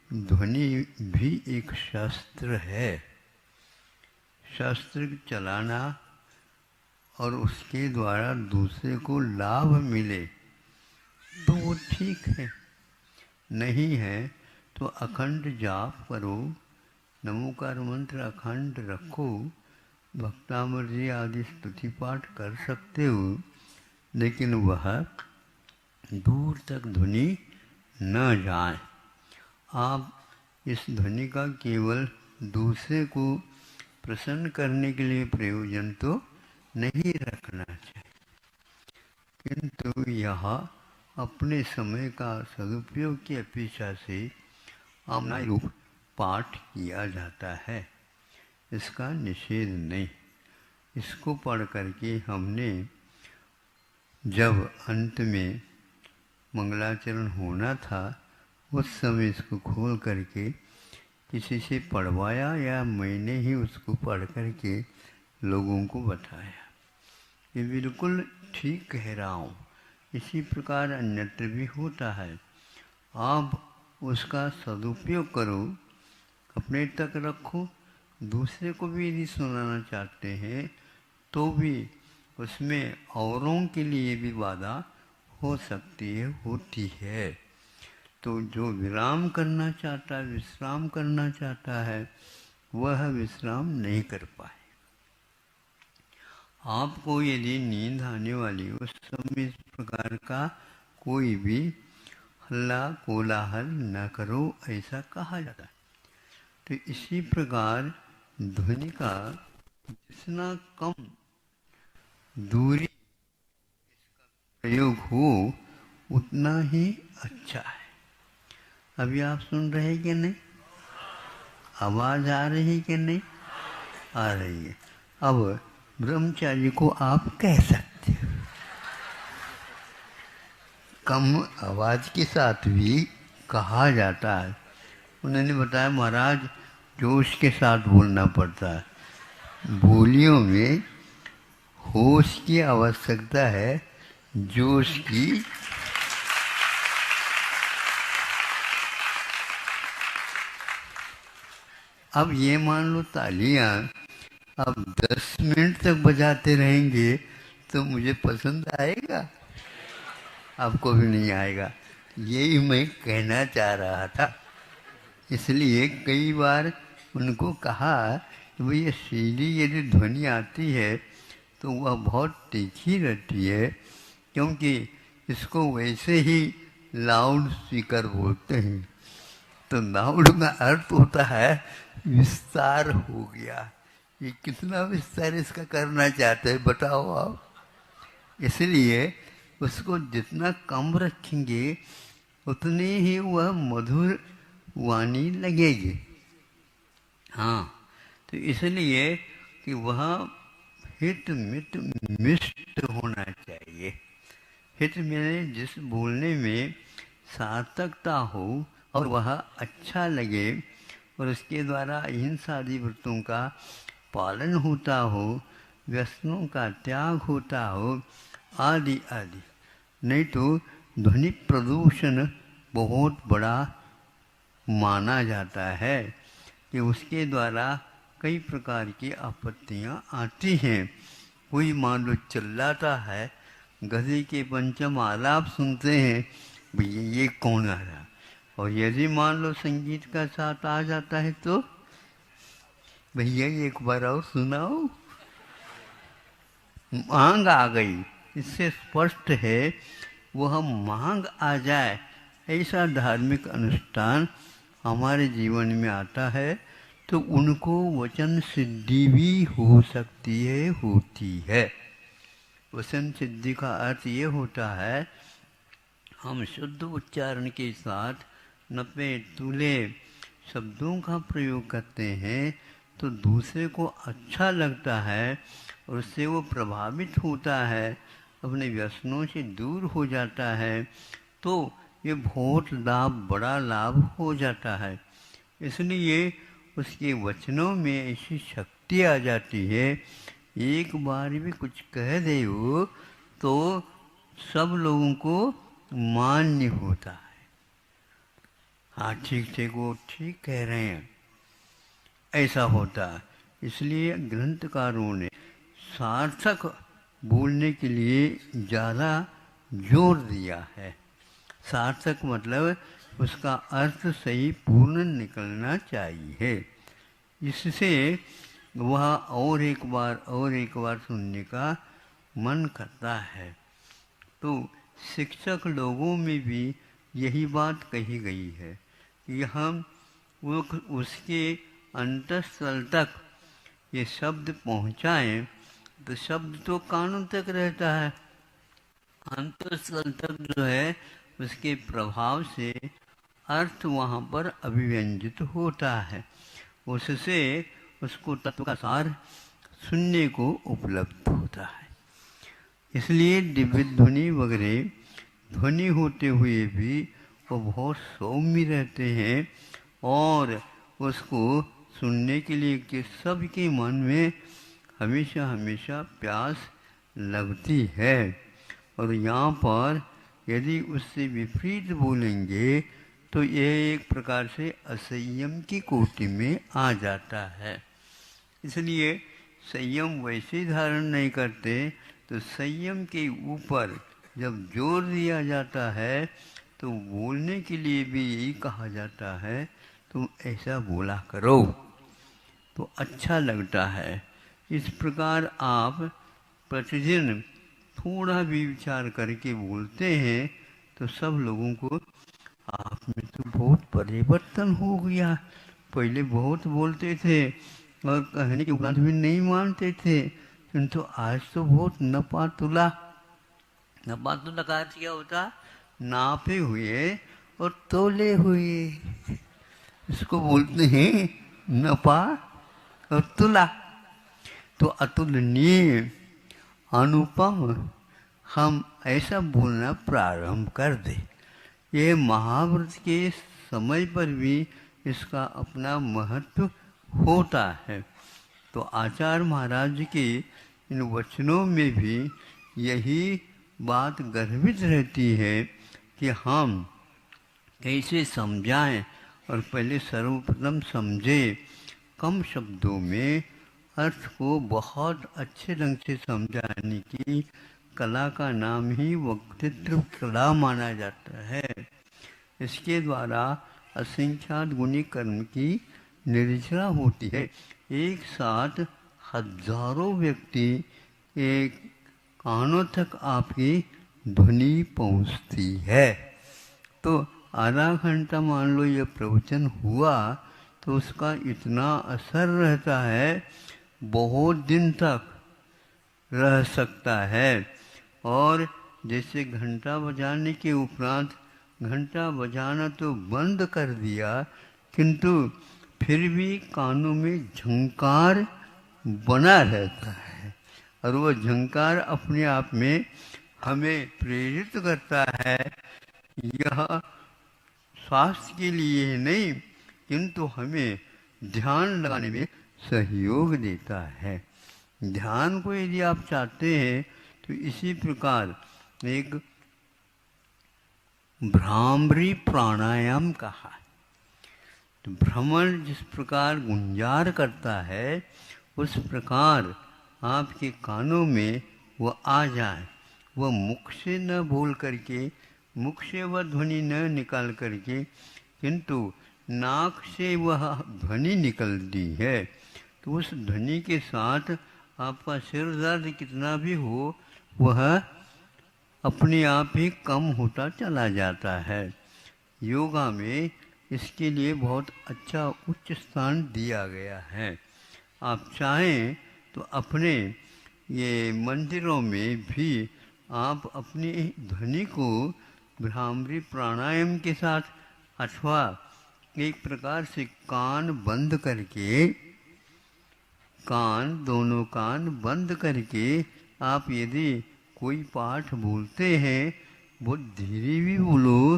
ध्वनि भी एक शास्त्र है। शस्त्र चलाना और उसके द्वारा दूसरे को लाभ मिले तो वो ठीक है, नहीं है तो अखंड जाप करो, नमोकार मंत्र अखंड रखो, भक्तामृत आदि स्तुति पाठ कर सकते हो, लेकिन वह दूर तक ध्वनि न जाए। आप इस ध्वनि का केवल दूसरे को प्रसन्न करने के लिए प्रयोजन तो नहीं रखना चाहिए, किंतु यह अपने समय का सदुपयोग की अपेक्षा से आमना रूप पाठ किया जाता है, इसका निषेध नहीं। इसको पढ़ करके हमने जब अंत में मंगलाचरण होना था उस समय इसको खोल करके किसी से पढ़वाया या मैंने ही उसको पढ़ करके लोगों को बताया। ये बिल्कुल ठीक कह रहा हूँ। इसी प्रकार अन्यत्र भी होता है। आप उसका सदुपयोग करो, अपने तक रखो, दूसरे को भी यदि सुनाना चाहते हैं तो भी उसमें औरों के लिए भी बाधा हो सकती है, होती है। तो जो विराम करना चाहता है, विश्राम करना चाहता है, वह विश्राम नहीं कर पाए। आपको यदि नींद आने वाली उस समय इस प्रकार का कोई भी हल्ला कोलाहल न करो, ऐसा कहा जाता है। तो इसी प्रकार ध्वनि का जितना कम दूरी प्रयोग हो उतना ही अच्छा है। अभी आप सुन रहे हैं कि नहीं? आवाज आ रही है कि नहीं? आ रही है। अब ब्रह्मचारी को आप कह सकते हो, कम आवाज के साथ भी कहा जाता है। उन्होंने बताया महाराज जोश के साथ बोलना पड़ता है, बोलियों में होश की आवश्यकता है, जोश की अब ये मान लो तालियां अब 10 मिनट तक बजाते रहेंगे तो मुझे पसंद आएगा? आपको भी नहीं आएगा। यही मैं कहना चाह रहा था। इसलिए कई बार उनको कहा कि भाई ये सीधी यदि ध्वनि आती है तो वह बहुत तीखी रहती है, क्योंकि इसको वैसे ही लाउड स्पीकर बोलते हैं। तो लाउड का अर्थ होता है विस्तार हो गया। ये कितना विस्तार इसका करना चाहते हैं बताओ आप। इसलिए उसको जितना कम रखेंगे उतनी ही वह मधुर वाणी लगेगी। हाँ, तो इसलिए कि वह हित मित मिष्ट होना चाहिए। हित में जिस बोलने में सार्थकता हो और वह अच्छा लगे और उसके द्वारा हिंसादि व्रतों का पालन होता हो, व्यसनों का त्याग होता हो, आदि आदि। नहीं तो ध्वनि प्रदूषण बहुत बड़ा माना जाता है कि उसके द्वारा कई प्रकार की आपत्तियां आती हैं। कोई मान लो चिल्लाता है, गधे के पंचम आलाप सुनते हैं, भैया ये कौन आ रहा। और यदि मान लो संगीत का साथ आ जाता है तो भैया एक बार और सुनाओ। मांग आ गई, इससे स्पष्ट है वह मांग आ जाए ऐसा धार्मिक अनुष्ठान हमारे जीवन में आता है तो उनको वचन सिद्धि भी हो सकती है, होती है। वचन सिद्धि का अर्थ ये होता है हम शुद्ध उच्चारण के साथ नपे तुले शब्दों का प्रयोग करते हैं तो दूसरे को अच्छा लगता है और उससे वो प्रभावित होता है, अपने व्यसनों से दूर हो जाता है, तो ये बहुत लाभ, बड़ा लाभ हो जाता है। इसलिए उसके वचनों में ऐसी शक्ति आ जाती है, एक बार भी कुछ कह दे हो तो सब लोगों को मान्य होता है। हाँ ठीक ठीक, वो ठीक कह रहे हैं, ऐसा होता है। इसलिए ग्रंथकारों ने सार्थक बोलने के लिए ज़्यादा जोर दिया है। सार्थक मतलब उसका अर्थ सही पूर्ण निकलना चाहिए, इससे वह और एक बार सुनने का मन करता है। तो शिक्षक लोगों में भी यही बात कही गई है कि हम उसके अंतःस्थल तक ये शब्द पहुँचाएं, तो शब्द तो कानों तक रहता है, अंतःस्थल तक जो है उसके प्रभाव से अर्थ वहाँ पर अभिव्यंजित होता है, उससे उसको तत्व का सार सुनने को उपलब्ध होता है। इसलिए दिव्य ध्वनि वगैरह ध्वनि होते हुए भी वो बहुत सौम्य रहते हैं और उसको सुनने के लिए कि सबके मन में हमेशा हमेशा प्यास लगती है। और यहाँ पर यदि उससे विपरीत बोलेंगे तो यह एक प्रकार से असंयम की कोटि में आ जाता है। इसलिए संयम वैसे धारण नहीं करते, तो संयम के ऊपर जब जोर दिया जाता है तो बोलने के लिए भी यही कहा जाता है तुम ऐसा बोला करो तो अच्छा लगता है। इस प्रकार आप प्रतिदिन थोड़ा भी विचार करके बोलते हैं तो सब लोगों को आप में तो बहुत परिवर्तन हो गया, पहले बहुत बोलते थे और कहने के उपरांत भी नहीं मानते थे, किंतु आज तो बहुत नपातुला का अर्थ क्या होता, नापे हुए और तोले हुए, इसको बोलते हैं नपा और तुला। तो अतुलनीय अनुपम हम ऐसा बोलना प्रारंभ कर दे। ये महाव्रत के समय पर भी इसका अपना महत्व होता है। तो आचार्य महाराज के इन वचनों में भी यही बात गर्भित रहती है कि हम कैसे समझाएं और पहले सर्वप्रथम समझे, कम शब्दों में अर्थ को बहुत अच्छे ढंग से समझाने की कला का नाम ही वक्तृत्व कला माना जाता है। इसके द्वारा असंख्यात गुणी कर्म की निर्जरा होती है। एक साथ हजारों व्यक्ति एक कानों तक आपकी ध्वनि पहुंचती है। तो आधा घंटा मान लो ये प्रवचन हुआ तो उसका इतना असर रहता है, बहुत दिन तक रह सकता है। और जैसे घंटा बजाने के उपरांत घंटा बजाना तो बंद कर दिया, किंतु फिर भी कानों में झंकार बना रहता है और वो झंकार अपने आप में हमें प्रेरित करता है। यह स्वास्थ्य के लिए नहीं, किंतु हमें ध्यान लगाने में सहयोग देता है। ध्यान को यदि आप चाहते हैं तो इसी प्रकार एक भ्रामरी प्राणायाम कहा। तो भ्रमण जिस प्रकार गुंजार करता है उस प्रकार आपके कानों में वह आ जाए, वह मुख से न बोल करके, मुख से वह ध्वनि न निकाल करके, किंतु नाक से वह ध्वनि निकलती है। तो उस ध्वनि के साथ आपका सिर दर्द कितना भी हो वह अपने आप ही कम होता चला जाता है। योगा में इसके लिए बहुत अच्छा उच्च स्थान दिया गया है। आप चाहें तो अपने ये मंदिरों में भी आप अपनी ध्वनि को भ्रामरी प्राणायाम के साथ अथवा एक प्रकार से कान बंद करके, दोनों कान बंद करके आप यदि कोई पाठ बोलते हैं, बहुत धीरे भी बोलो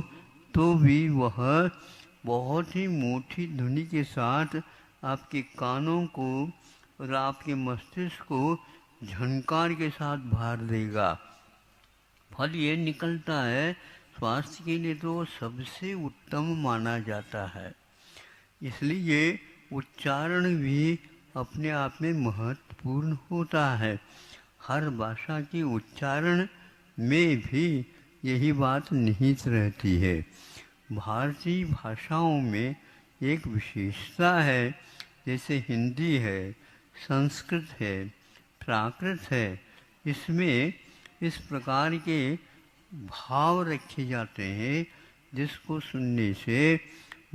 तो भी वह बहुत ही मोटी ध्वनि के साथ आपके कानों को और आपके मस्तिष्क को झनकार के साथ भर देगा। फल ये निकलता है, स्वास्थ्य के लिए तो सबसे उत्तम माना जाता है। इसलिए उच्चारण भी अपने आप में महत्वपूर्ण होता है। हर भाषा की उच्चारण में भी यही बात निहित रहती है। भारतीय भाषाओं में एक विशेषता है, जैसे हिंदी है, संस्कृत है, प्राकृत है, इसमें इस प्रकार के भाव रखे जाते हैं जिसको सुनने से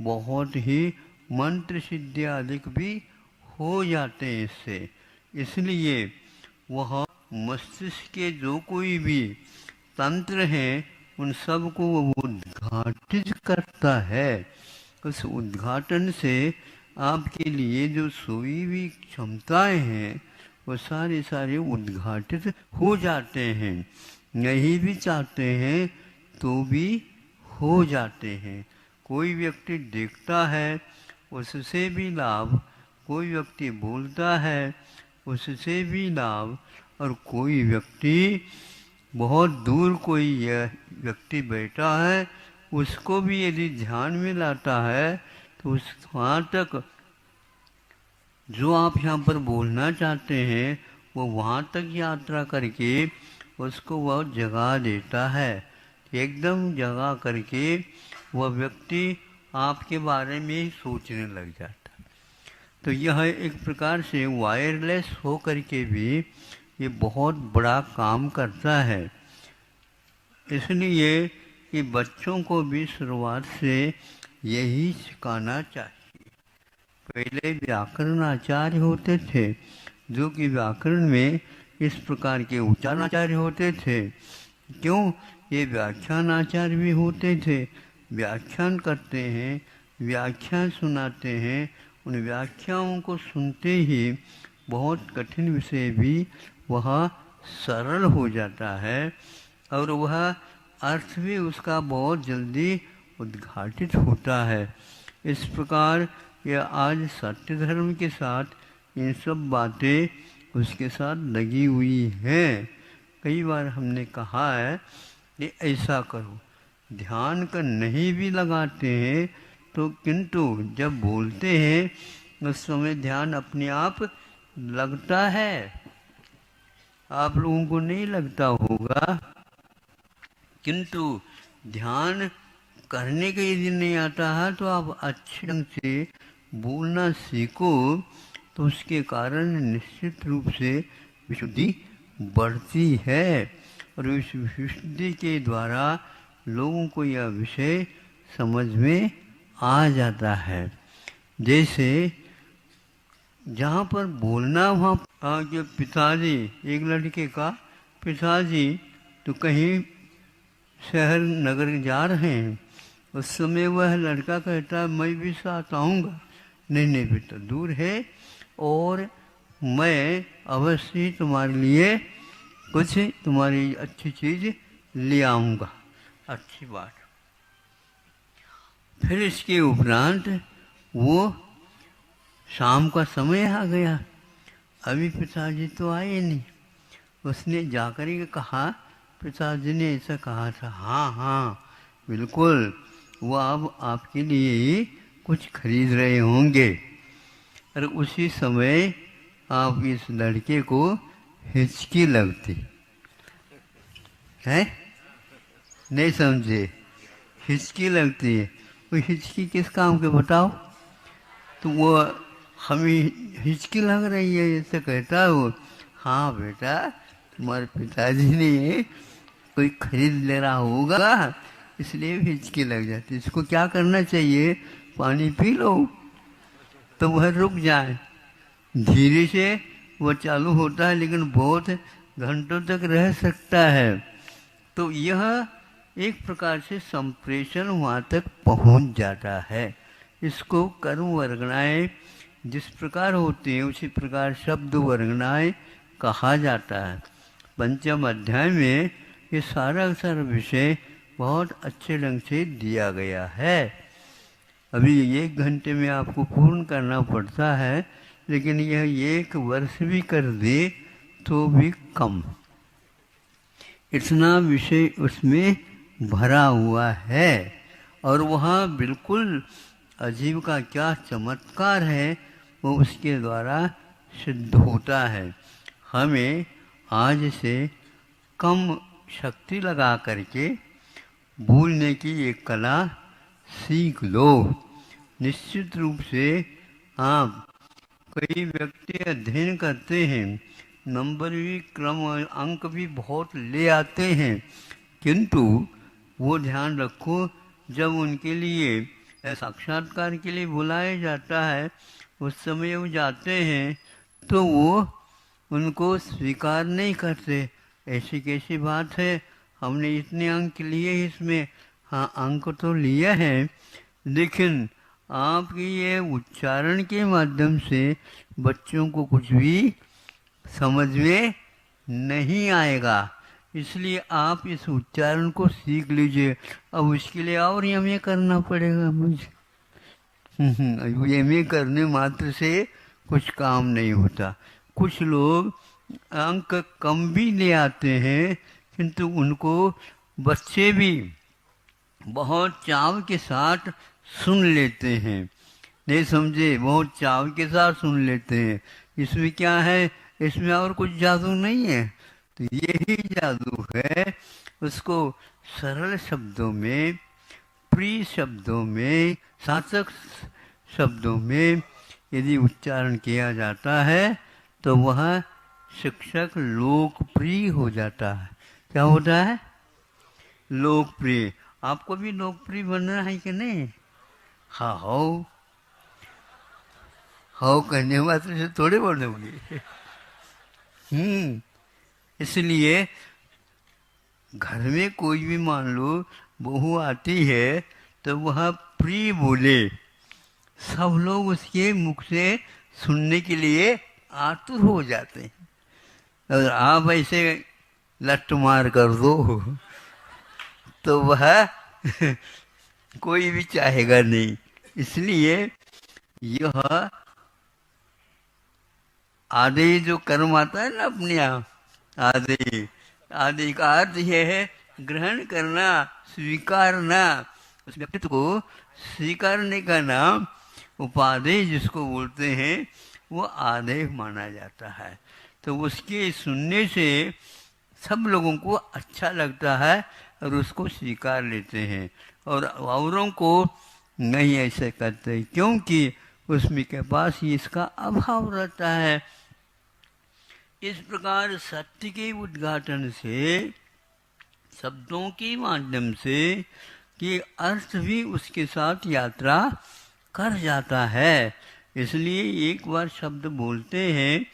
बहुत ही मंत्र सिद्धि आदि भी हो जाते हैं इससे। इसलिए वह मस्तिष्क के जो कोई भी तंत्र हैं उन सब को वो उद्घाटित करता है। उस उद्घाटन से आपके लिए जो सोई हुई क्षमताएं हैं वो सारे उद्घाटित हो जाते हैं। नहीं भी चाहते हैं तो भी हो जाते हैं। कोई व्यक्ति देखता है उससे भी लाभ, कोई व्यक्ति बोलता है उससे भी लाभ, और कोई व्यक्ति बहुत दूर कोई यह व्यक्ति बैठा है उसको भी यदि ध्यान में लाता है तो उस वहाँ तक जो आप यहाँ पर बोलना चाहते हैं वो वहाँ तक यात्रा करके उसको वह जगा देता है। एकदम जगा करके वह व्यक्ति आपके बारे में सोचने लग जाता है। तो यह एक प्रकार से वायरलेस हो करके भी ये बहुत बड़ा काम करता है। इसलिए कि बच्चों को भी शुरुआत से यही सिखाना चाहिए। पहले व्याकरण आचार्य होते थे जो कि व्याकरण में इस प्रकार के उच्चारण आचार्य होते थे। क्यों? ये व्याख्यान आचार्य भी होते थे, व्याख्यान करते हैं, व्याख्यान सुनाते हैं। उन व्याख्याओं को सुनते ही बहुत कठिन विषय भी वह सरल हो जाता है और वह अर्थ भी उसका बहुत जल्दी उद्घाटित होता है। इस प्रकार यह आज सत्य धर्म के साथ इन सब बातें उसके साथ लगी हुई हैं। कई बार हमने कहा है कि ऐसा करो, ध्यान का नहीं भी लगाते हैं तो किंतु जब बोलते हैं उस समय ध्यान अपने आप लगता है। आप लोगों को नहीं लगता होगा, किंतु ध्यान करने के यदि नहीं आता है तो आप अच्छे ढंग से बोलना सीखो तो उसके कारण निश्चित रूप से विशुद्धि बढ़ती है और इस विशुद्धि के द्वारा लोगों को यह विषय समझ में आ जाता है। जैसे जहाँ पर बोलना वहाँ के पिताजी, एक लड़के का पिताजी तो कहीं शहर नगर जा रहे हैं, उस समय वह लड़का कहता है मैं भी साथ आऊँगा। नहीं बेटा दूर है और मैं अवश्य तुम्हारे लिए कुछ तुम्हारी अच्छी चीज़ ले आऊँगा। अच्छी बात। फिर इसके उपरांत वो शाम का समय आ गया, अभी पिताजी तो आए नहीं। उसने जाकर के कहा, पिताजी ने ऐसा कहा था। हाँ बिल्कुल, वो अब आपके लिए ही कुछ खरीद रहे होंगे। और उसी समय आप इस लड़के को हिचकी लगती है, नहीं समझे? हिचकी लगती है। वो हिचकी किस काम के बताओ? तो वो हमें हिचकी लग रही है ऐसे कहता है वो। हाँ बेटा, तुम्हारे पिताजी ने कोई खरीद ले रहा होगा इसलिए हिचकी लग जाती। इसको क्या करना चाहिए? पानी पी लो तो वह रुक जाए। धीरे से वह चालू होता है लेकिन बहुत घंटों तक रह सकता है। तो यह एक प्रकार से संप्रेषण वहाँ तक पहुँच जाता है। इसको कर्म वर्गणाएँ जिस प्रकार होती हैं उसी प्रकार शब्द वर्गणाएँ कहा जाता है। पंचम अध्याय में ये सारा विषय बहुत अच्छे ढंग से दिया गया है। अभी 1 घंटे में आपको पूर्ण करना पड़ता है, लेकिन यह 1 वर्ष भी कर दे तो भी कम। इतना विषय उसमें भरा हुआ है और वहाँ बिल्कुल अजीब का क्या चमत्कार है वो उसके द्वारा सिद्ध होता है। हमें आज से कम शक्ति लगा करके भूलने की एक कला सीख लो। निश्चित रूप से आप कई व्यक्ति अध्ययन करते हैं, नंबर भी क्रम अंक भी बहुत ले आते हैं, किंतु वो ध्यान रखो जब उनके लिए साक्षात्कार के लिए बुलाया जाता है उस समय वो जाते हैं तो वो उनको स्वीकार नहीं करते। ऐसी कैसी बात है, हमने इतने अंक लिए इसमें। हाँ, अंक तो लिया है, लेकिन आपकी ये उच्चारण के माध्यम से बच्चों को कुछ भी समझ में नहीं आएगा। इसलिए आप इस उच्चारण को सीख लीजिए। अब उसके लिए और एमए करना पड़ेगा मुझे। एमए करने मात्र से कुछ काम नहीं होता। कुछ लोग अंक कम भी ले आते हैं, किंतु उनको बच्चे भी बहुत चाव के साथ सुन लेते हैं। नहीं समझे, बहुत चाव के साथ सुन लेते हैं। इसमें क्या है, इसमें और कुछ जादू नहीं है, तो यही जादू है। उसको सरल शब्दों में, प्रिय शब्दों में, सार्थक शब्दों में यदि उच्चारण किया जाता है तो वह शिक्षक लोकप्रिय हो जाता है। क्या होता है? लोकप्रिय। आपको भी लोकप्रिय बनना है कि नहीं? हाँ, हो कहने मात्र से थोड़े बनोगे। इसलिए घर में कोई भी मान लो बहू आती है तो वह प्रिय बोले, सब लोग उसके मुख से सुनने के लिए आतुर हो जाते हैं। अगर आप ऐसे लट मार कर दो तो वह कोई भी चाहेगा नहीं। इसलिए यह आदि जो कर्म आता है ना अपने आप, आदि का अर्थ यह है ग्रहण करना, स्वीकारना। उस व्यक्तित्व को स्वीकारने का नाम उपादेय जिसको बोलते हैं वो आदेय माना जाता है। तो उसके सुनने से सब लोगों को अच्छा लगता है और उसको स्वीकार लेते हैं, और औरों को नहीं ऐसे करते, क्योंकि उसमें के पास इसका अभाव रहता है। इस प्रकार सत्य के उद्घाटन से, शब्दों के माध्यम से कि अर्थ भी उसके साथ यात्रा कर जाता है। इसलिए एक बार शब्द बोलते हैं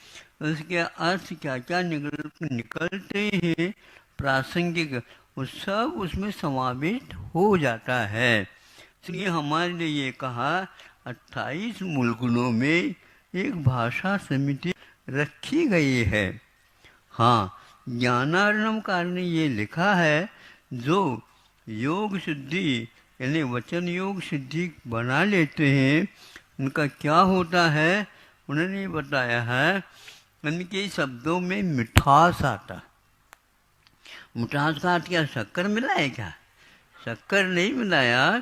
उसके अर्थ क्या क्या निकलते हैं, प्रासंगिक, वो सब उसमें समावेश हो जाता है। इसलिए हमारे लिए ये कहा 28 मुल्कों में एक भाषा समिति रखी गई है। हाँ, ज्ञानार्णवकार ने ये लिखा है, जो योग सिद्धि यानी वचन योग सिद्धि बना लेते हैं उनका क्या होता है, उन्होंने बताया है उनके शब्दों में मिठास आता। मिठास का क्या शक्कर मिला है क्या? शक्कर नहीं मिलाया,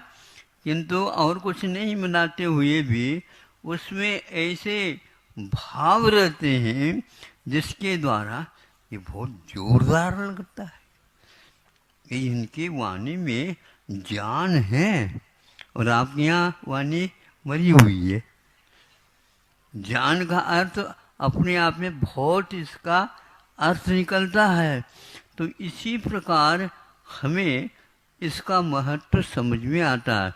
किंतु और कुछ नहीं मिलाते हुए भी उसमें ऐसे भाव रहते हैं जिसके द्वारा ये बहुत जोरदार लगता है। ये इनकी वाणी में जान है, और आपके यहाँ वाणी मरी हुई है। जान का अर्थ अपने आप में बहुत इसका अर्थ निकलता है। तो इसी प्रकार हमें इसका महत्व समझ में आता है।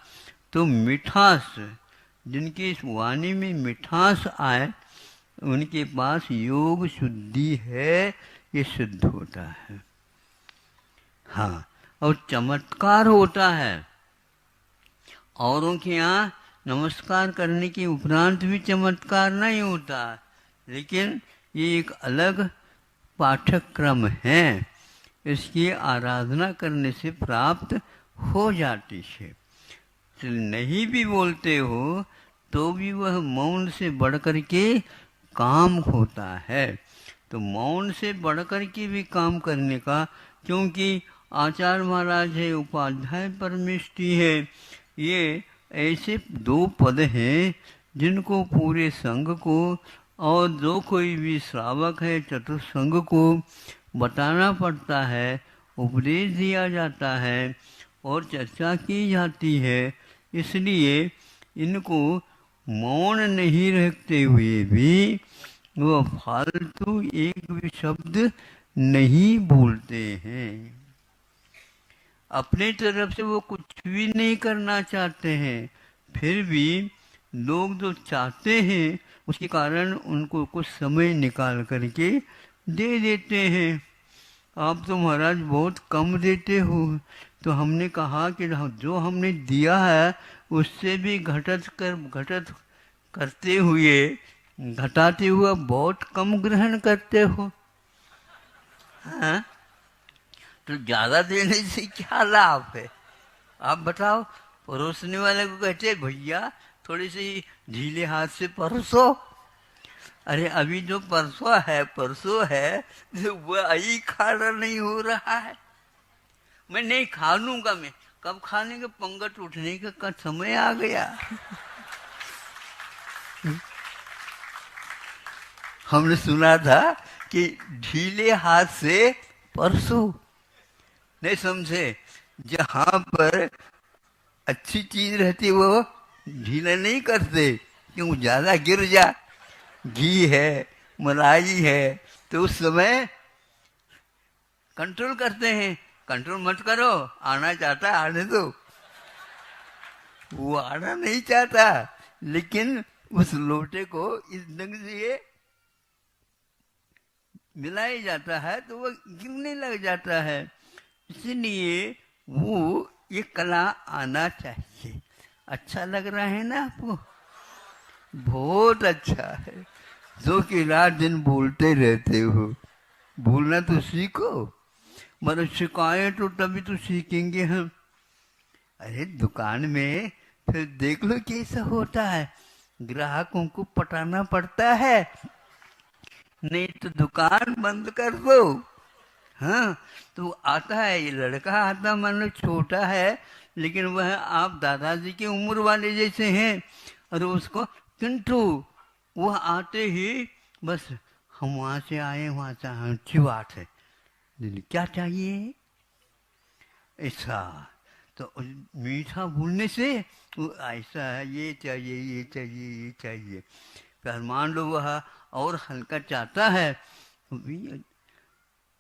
तो मिठास, जिनकी इस वाणी में मिठास आए उनके पास योग शुद्धि है, ये सिद्ध होता है। हाँ, और चमत्कार होता है। औरों के यहाँ नमस्कार करने के उपरांत भी चमत्कार नहीं होता, लेकिन ये एक अलग पाठ्यक्रम है। इसकी आराधना करने से प्राप्त हो जाती है। नहीं भी बोलते हो तो भी वह मौन से बढ़कर के काम होता है। तो मौन से बढ़कर के भी काम करने का, क्योंकि आचार्य महाराज है, उपाध्याय परमेष्टि है, ये ऐसे दो पद हैं जिनको पूरे संघ को और जो कोई भी श्रावक है चतुर्संग को बताना पड़ता है, उपदेश दिया जाता है और चर्चा की जाती है। इसलिए इनको मौन नहीं रखते हुए भी वो फालतू एक भी शब्द नहीं बोलते हैं। अपने तरफ से वो कुछ भी नहीं करना चाहते हैं, फिर भी लोग जो चाहते हैं उसके कारण उनको कुछ समय निकाल करके दे देते हैं। आप तो महाराज बहुत कम देते हो, तो हमने कहा कि जो हमने दिया है उससे भी घटत करते हुए घटाते हुए बहुत कम ग्रहण करते हो। हाँ? तो ज्यादा देने से क्या लाभ है? आप बताओ। परोसने वाले को कहते भैया थोड़ी सी ढीले हाथ से परोसो। अरे अभी जो परसों है जो वही खाना नहीं हो रहा है। मैं नहीं खा लूंगा, मैं कब खाने के पंगत उठने का समय आ गया। हमने सुना था कि ढीले हाथ से परसों, नहीं समझे? जहां पर अच्छी चीज रहती वो ढीला नहीं करते, क्यों ज्यादा गिर जा। घी है, मलाई है, तो उस समय कंट्रोल करते हैं। कंट्रोल मत करो, आना चाहता है आने दो। वो आना नहीं चाहता, लेकिन उस लोटे को इस ढंग से मिलाया जाता है तो वो गिरने लग जाता है। इसलिए वो ये कला आना चाहिए। अच्छा लग रहा है ना आपको? बहुत अच्छा है। जो कि रात दिन बोलते रहते हो, बोलना तो सीखो। मतलब सिखाए तो तभी तो सीखेंगे हम। अरे दुकान में फिर देख लो कैसा होता है, ग्राहकों को पटाना पड़ता है, नहीं तो दुकान बंद कर दो। हाँ, तो आता है ये लड़का आता, मान लो छोटा है, लेकिन वह आप दादाजी की उम्र वाले जैसे हैं, और उसको किंतु वह आते ही बस हम वहां से आए, वहां से अच्छी बात है, क्या चाहिए ऐसा। तो मीठा बोलने से वो ऐसा है, ये चाहिए ये चाहिए ये चाहिए। फिर मान लो वह और हल्का चाहता है,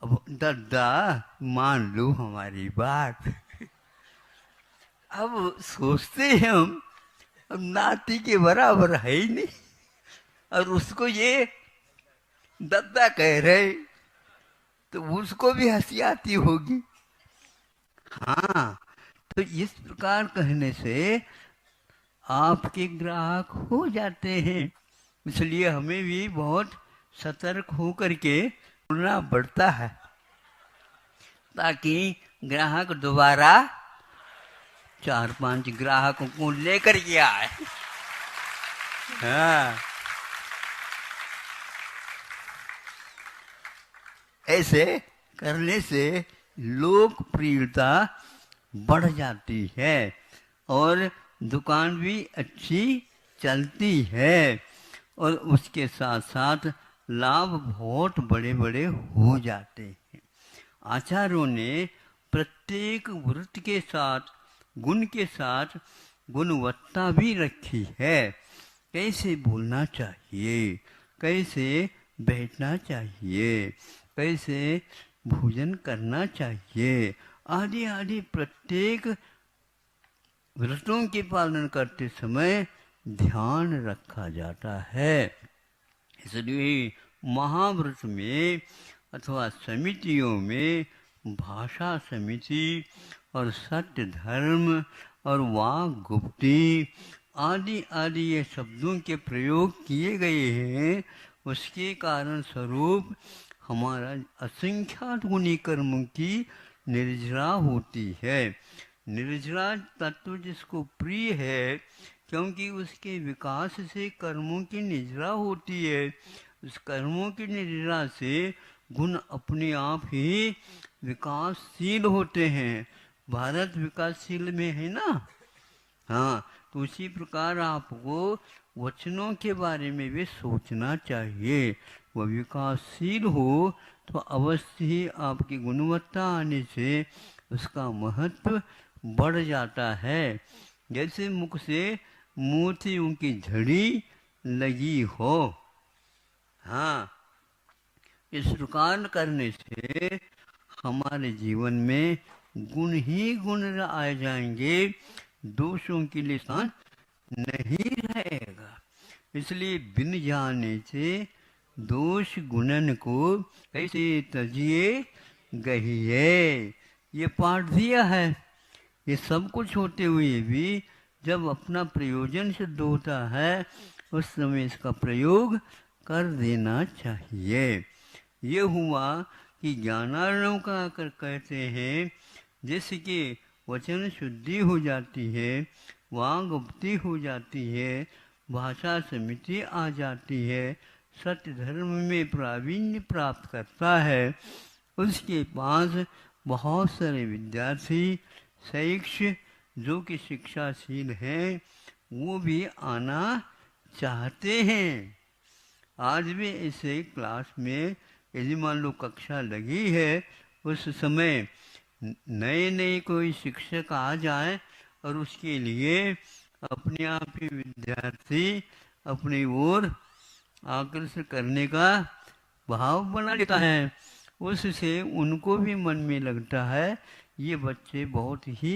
अब दादा मान लो हमारी बात। अब सोचते हैं हम, अब नाती के बराबर है ही नहीं, और उसको ये दादा कह रहे, तो उसको भी हंसी आती होगी। हाँ, तो इस प्रकार कहने से आपके ग्राहक हो जाते हैं। इसलिए हमें भी बहुत सतर्क होकर के बोलना पड़ता है, ताकि ग्राहक दोबारा 4-5 ग्राहकों को लेकर के आए। हाँ, ऐसे करने से लोकप्रियता बढ़ जाती है और दुकान भी अच्छी चलती है, और उसके साथ साथ लाभ बहुत बड़े बड़े हो जाते हैं। आचार्यों ने प्रत्येक व्रत के साथ गुण के साथ गुणवत्ता भी रखी है। कैसे बोलना चाहिए, कैसे बैठना चाहिए, कैसे भोजन करना चाहिए, आदि आदि प्रत्येक व्रतों के पालन करते समय ध्यान रखा जाता है। इसलिए महाव्रत में अथवा समितियों में भाषा समिति और सत्य धर्म और वाक गुप्ती आदि आदि ये शब्दों के प्रयोग किए गए हैं। उसके कारण स्वरूप हमारा असंख्यात गुणी कर्मों की निर्जरा होती है। निर्जरा तत्व जिसको प्रिय है, क्योंकि उसके विकास से कर्मों की निर्जरा होती है। उस कर्मों की निर्जरा से गुण अपने आप ही विकासशील होते हैं। भारत विकासशील में है ना। हाँ, तो उसी प्रकार आपको वचनों के बारे में भी सोचना चाहिए। वह विकासशील हो तो अवश्य ही आपकी गुणवत्ता आने से उसका महत्व बढ़ जाता है। जैसे मुख से मोतियों की झड़ी लगी हो। हाँ, इस प्रकार करने से हमारे जीवन में गुण ही गुण आ जाएंगे, दोषों के लिए स्थान नहीं रहेगा। इसलिए बिन जाने से दोष गुणन को कैसे तजिए गहिए, ये पाठ दिया है। ये सब कुछ होते हुए भी जब अपना प्रयोजन सिद्ध होता है उस समय इसका प्रयोग कर देना चाहिए। ये हुआ कि ज्ञानार्णव का आकर कहते हैं जैसे कि वचन शुद्धि हो जाती है, वांग उपति हो जाती है, भाषा समिति आ जाती है, सत्य धर्म में प्रावीण्य प्राप्त करता है, उसके पास बहुत सारे विद्यार्थी शिक्षक जो कि शिक्षाशील हैं वो भी आना चाहते हैं। आज भी ऐसे क्लास में यदि मान लो कक्षा लगी है, उस समय नए नए कोई शिक्षक आ जाए और उसके लिए अपने आप ही विद्यार्थी अपनी ओर आकर्षण करने का भाव बना लेता है। उससे उनको भी मन में लगता है ये बच्चे बहुत ही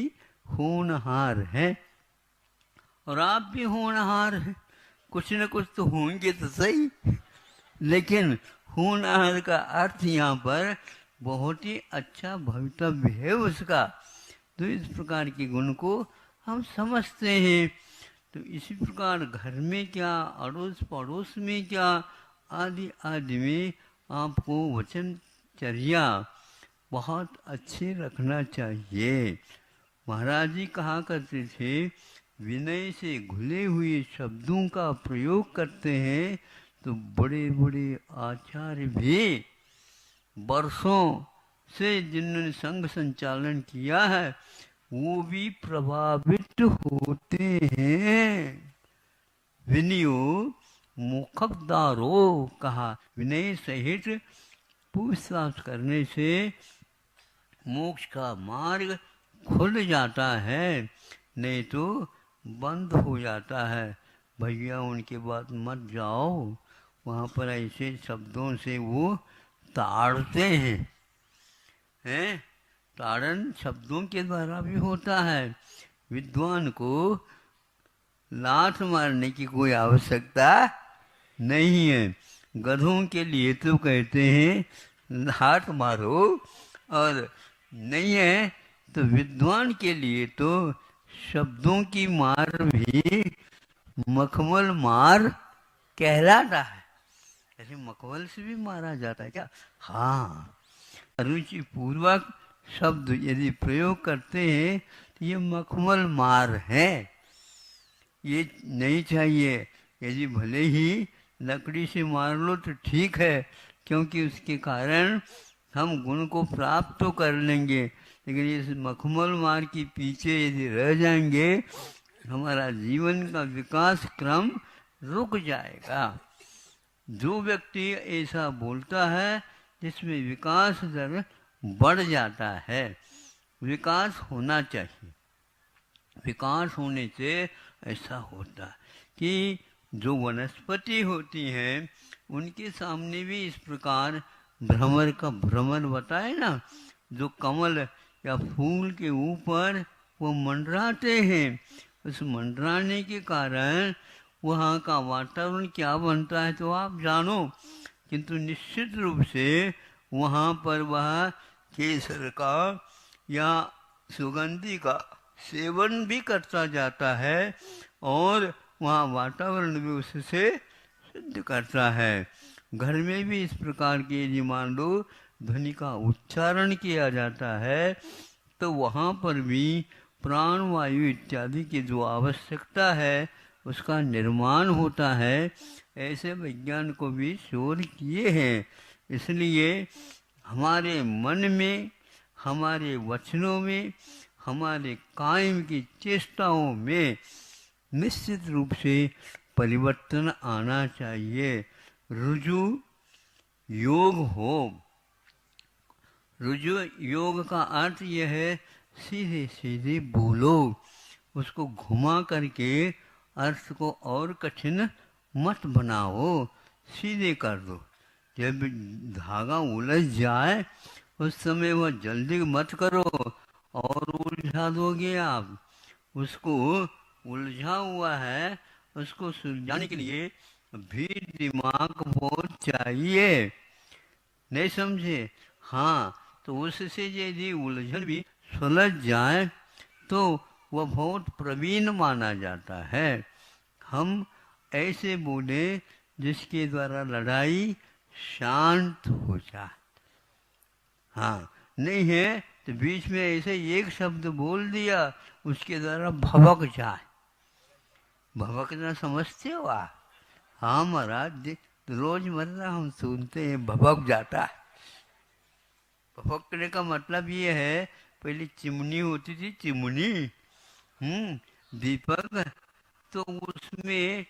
होनहार हैं, और आप भी होनहार हैं। कुछ न कुछ तो होंगे तो सही, लेकिन होनहार का अर्थ यहाँ पर बहुत ही अच्छा भवितव्य है उसका। तो इस प्रकार के गुण को हम समझते हैं। तो इसी प्रकार घर में क्या, अड़ोस पड़ोस में क्या, आदि आदि में आपको वचनचर्या बहुत अच्छे रखना चाहिए। महाराज जी कहा करते थे, विनय से घुले हुए शब्दों का प्रयोग करते हैं तो बड़े बड़े आचार्य भी वर्षों से जिन्होंने संघ संचालन किया है वो भी प्रभावित होते हैं। विनयो मुखदारो कहा, विनय सहित पूछताछ करने से मोक्ष का मार्ग खुल जाता है, नहीं तो बंद हो जाता है। भैया उनके बाद मत जाओ, वहाँ पर ऐसे शब्दों से वो ताड़ते हैं। ताड़न शब्दों के द्वारा भी होता है। विद्वान को लात मारने की कोई आवश्यकता नहीं है। गधों के लिए तो कहते हैं लात मारो, और नहीं है तो विद्वान के लिए तो शब्दों की मार भी मखमल मार कहलाता है। ऐसे मखमल से भी मारा जाता है क्या? हाँ, रुचि पूर्वक शब्द यदि प्रयोग करते हैं तो ये मखमल मार है, ये नहीं चाहिए। यदि भले ही लकड़ी से मार लो तो ठीक है, क्योंकि उसके कारण हम गुण को प्राप्त तो कर लेंगे, लेकिन इस मखमल मार के पीछे यदि रह जाएंगे हमारा जीवन का विकास क्रम रुक जाएगा। जो व्यक्ति ऐसा बोलता है जिसमें विकास दर बढ़ जाता है, विकास होना चाहिए। विकास होने से ऐसा होता है कि जो वनस्पति होती हैं उनके सामने भी इस प्रकार भ्रमर का भ्रमर बताए ना, जो कमल या फूल के ऊपर वो मंडराते हैं, उस मंडराने के कारण वहाँ का वातावरण क्या बनता है तो आप जानो, किंतु निश्चित रूप से वहाँ पर वह केसर का या सुगंधि का सेवन भी करता जाता है और वहाँ वातावरण भी उससे सिद्ध करता है। घर में भी इस प्रकार के यदि मान लो ध्वनि का उच्चारण किया जाता है तो वहाँ पर भी प्राण वायु इत्यादि की जो आवश्यकता है उसका निर्माण होता है। ऐसे विज्ञान को भी शोध किए हैं। इसलिए हमारे मन में, हमारे वचनों में, हमारे कायम की चेष्टाओं में निश्चित रूप से परिवर्तन आना चाहिए। रुजु योग हो। रुजु योग का अर्थ यह है सीधे सीधे बोलो, उसको घुमा करके अर्थ को और कठिन मत बनाओ, सीधे कर दो। जब धागा उलझ जाए उस समय वह जल्दी मत करो और उलझा दोगे आप। उसको उलझा हुआ है, उसको सुलझाने के लिए भी दिमाग बहुत चाहिए, नहीं समझे? हाँ, तो उससे यदि उलझन भी सुलझ जाए तो वह बहुत प्रवीण माना जाता है। हम ऐसे बोले जिसके द्वारा लड़ाई शांत हो जाए। हाँ, नहीं है तो बीच में ऐसे एक शब्द बोल दिया उसके द्वारा भवक जाए। भवकना समझते हो आप? हाँ महाराज, रोजमर्रा हम सुनते हैं भभक जाता है। भभकने का मतलब ये है, पहले चिमनी होती थी, चिमनी दीपक, तो उसमें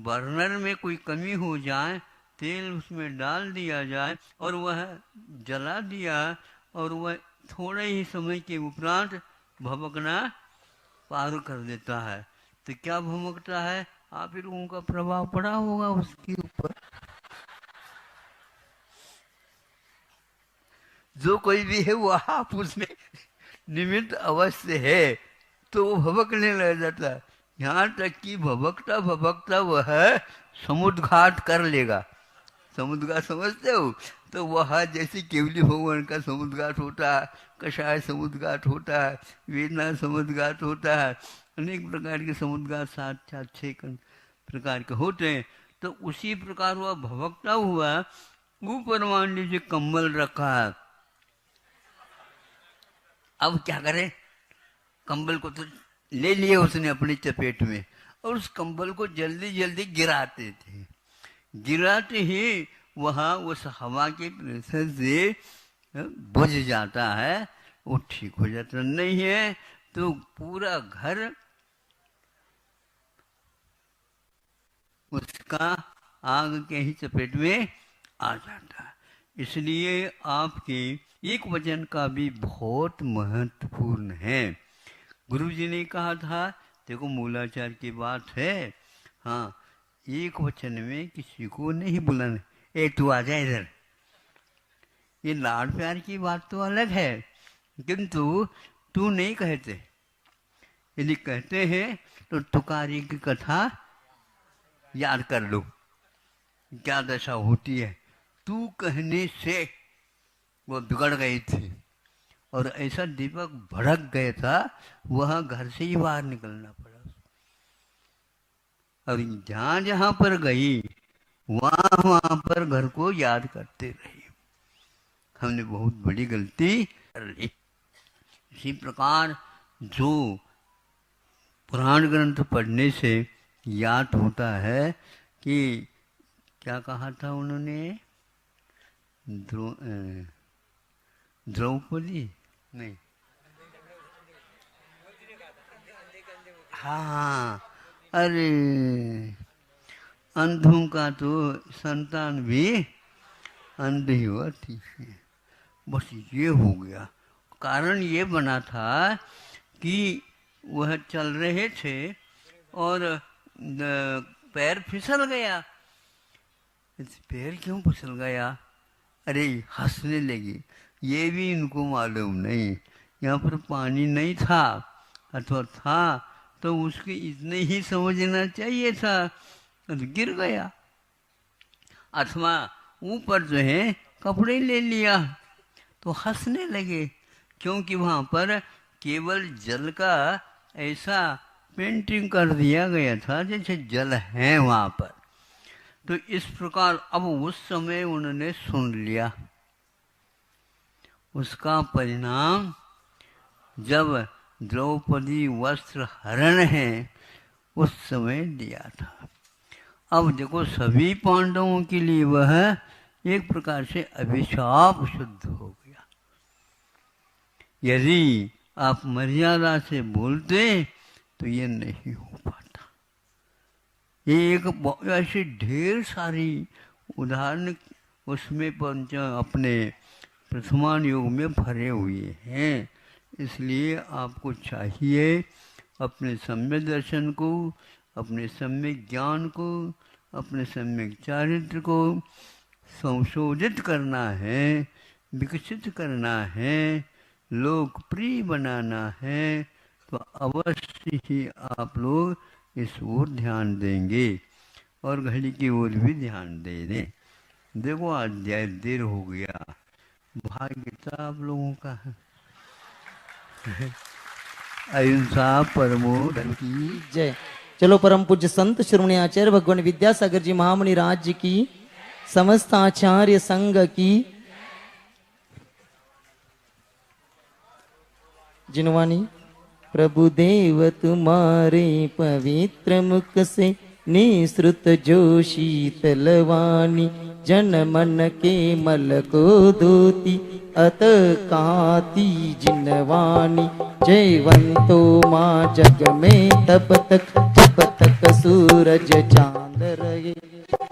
बर्नर में कोई कमी हो जाए, तेल उसमें डाल दिया जाए और वह जला दिया और वह थोड़े ही समय के उपरांत भभकना पार कर देता है। तो क्या भभकता है? आप ही लोगों का प्रभाव पड़ा होगा उसके ऊपर। जो कोई भी है वो आप उसमें निमित्त अवश्य है तो वो भभकने लग जाता है। यहाँ तक कि भभकता भभकता वह समुद्र घाट कर लेगा। समुद्र घाट समझते हो? तो वह जैसे केवली भगवान का समुद्र घाट होता है, कषाय समुद्र घाट होता है, वेदना समुद्र घाट होता है, अनेक प्रकार के समुद्र घाट 7-6 प्रकार के होते हैं। तो उसी प्रकार वह भभकता हुआ ऊपर मान लीजिए कंबल रखा है। अब क्या करे? कंबल को तो ले लिए उसने अपनी चपेट में और उस कंबल को जल्दी जल्दी गिराते थे। गिराते ही वहाँ उस हवा के प्रेशर से बुझ जाता है, वो ठीक हो जाता नहीं है तो पूरा घर उसका आग के ही चपेट में आ जाता है। इसलिए आपके एक वचन का भी बहुत महत्वपूर्ण है। गुरु जी ने कहा था, देखो मूलाचार की बात है, हाँ, एक वचन में किसी को नहीं बुलाना। ए तू आ जा इधर। ये लाड प्यार की बात तो अलग है, किंतु तू नहीं कहते। यदि कहते हैं तो तुकारी की कथा याद कर लो, क्या दशा होती है। तू कहने से वो बिगड़ गई थी और ऐसा दीपक भड़क गया था, वह घर से ही बाहर निकलना पड़ा। और जहां जहां पर गई वहां पर घर को याद करते रहे। हमने बहुत बड़ी गलती कर ली। इसी प्रकार जो पुराण ग्रंथ पढ़ने से याद होता है कि क्या कहा था उन्होंने, द्रौपदी नहीं, हाँ, अरे अंधों का तो संतान भी अंधी हुआ थी। बस ये हो गया। कारण ये बना था कि वह चल रहे थे और पैर फिसल गया। पैर क्यों फिसल गया? अरे हंसने लगी। ये भी इनको मालूम नहीं, यहाँ पर पानी नहीं था, अथवा था तो उसके इतने ही समझना चाहिए था, तो गिर गया। अथवा ऊपर जो है कपड़े ले लिया तो हंसने लगे, क्योंकि वहाँ पर केवल जल का ऐसा पेंटिंग कर दिया गया था जैसे जल है वहाँ पर। तो इस प्रकार अब उस समय उन्होंने सुन लिया। उसका परिणाम जब द्रौपदी वस्त्र हरण है उस समय दिया था। अब देखो सभी पांडवों के लिए वह एक प्रकार से अभिशाप शुद्ध हो गया। यदि आप मर्यादा से बोलते तो ये नहीं हो पाता। एक ऐसे ढेर सारी उदाहरण उसमें पंच अपने प्रथमान योग में भरे हुए हैं। इसलिए आपको चाहिए अपने सम्यक दर्शन को, अपने सम्यक ज्ञान को, अपने सम्यक चारित्र को संशोधित करना है, विकसित करना है, लोकप्रिय बनाना है। तो अवश्य ही आप लोग इस ओर ध्यान देंगे और घड़ी की ओर भी ध्यान दे दें। देखो आज देर हो गया, भाग्य तो आप लोगों का है। अहिंसा परमो धर्म की जय। चलो परम पूज्य संत श्रोमणी आचार्य भगवान विद्यासागर जी महामुनि राज्य की, समस्त आचार्य संघ की, जिनवानी प्रभु देव तुम्हारे पवित्र मुख से निसृत जो शीतलवाणी, जन मन के मल को धोती अत काती जिनवानी। जयवंतो माँ जग में तब तक सूरज चांद रहे,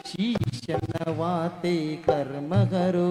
शीश नवाते कर्म करो।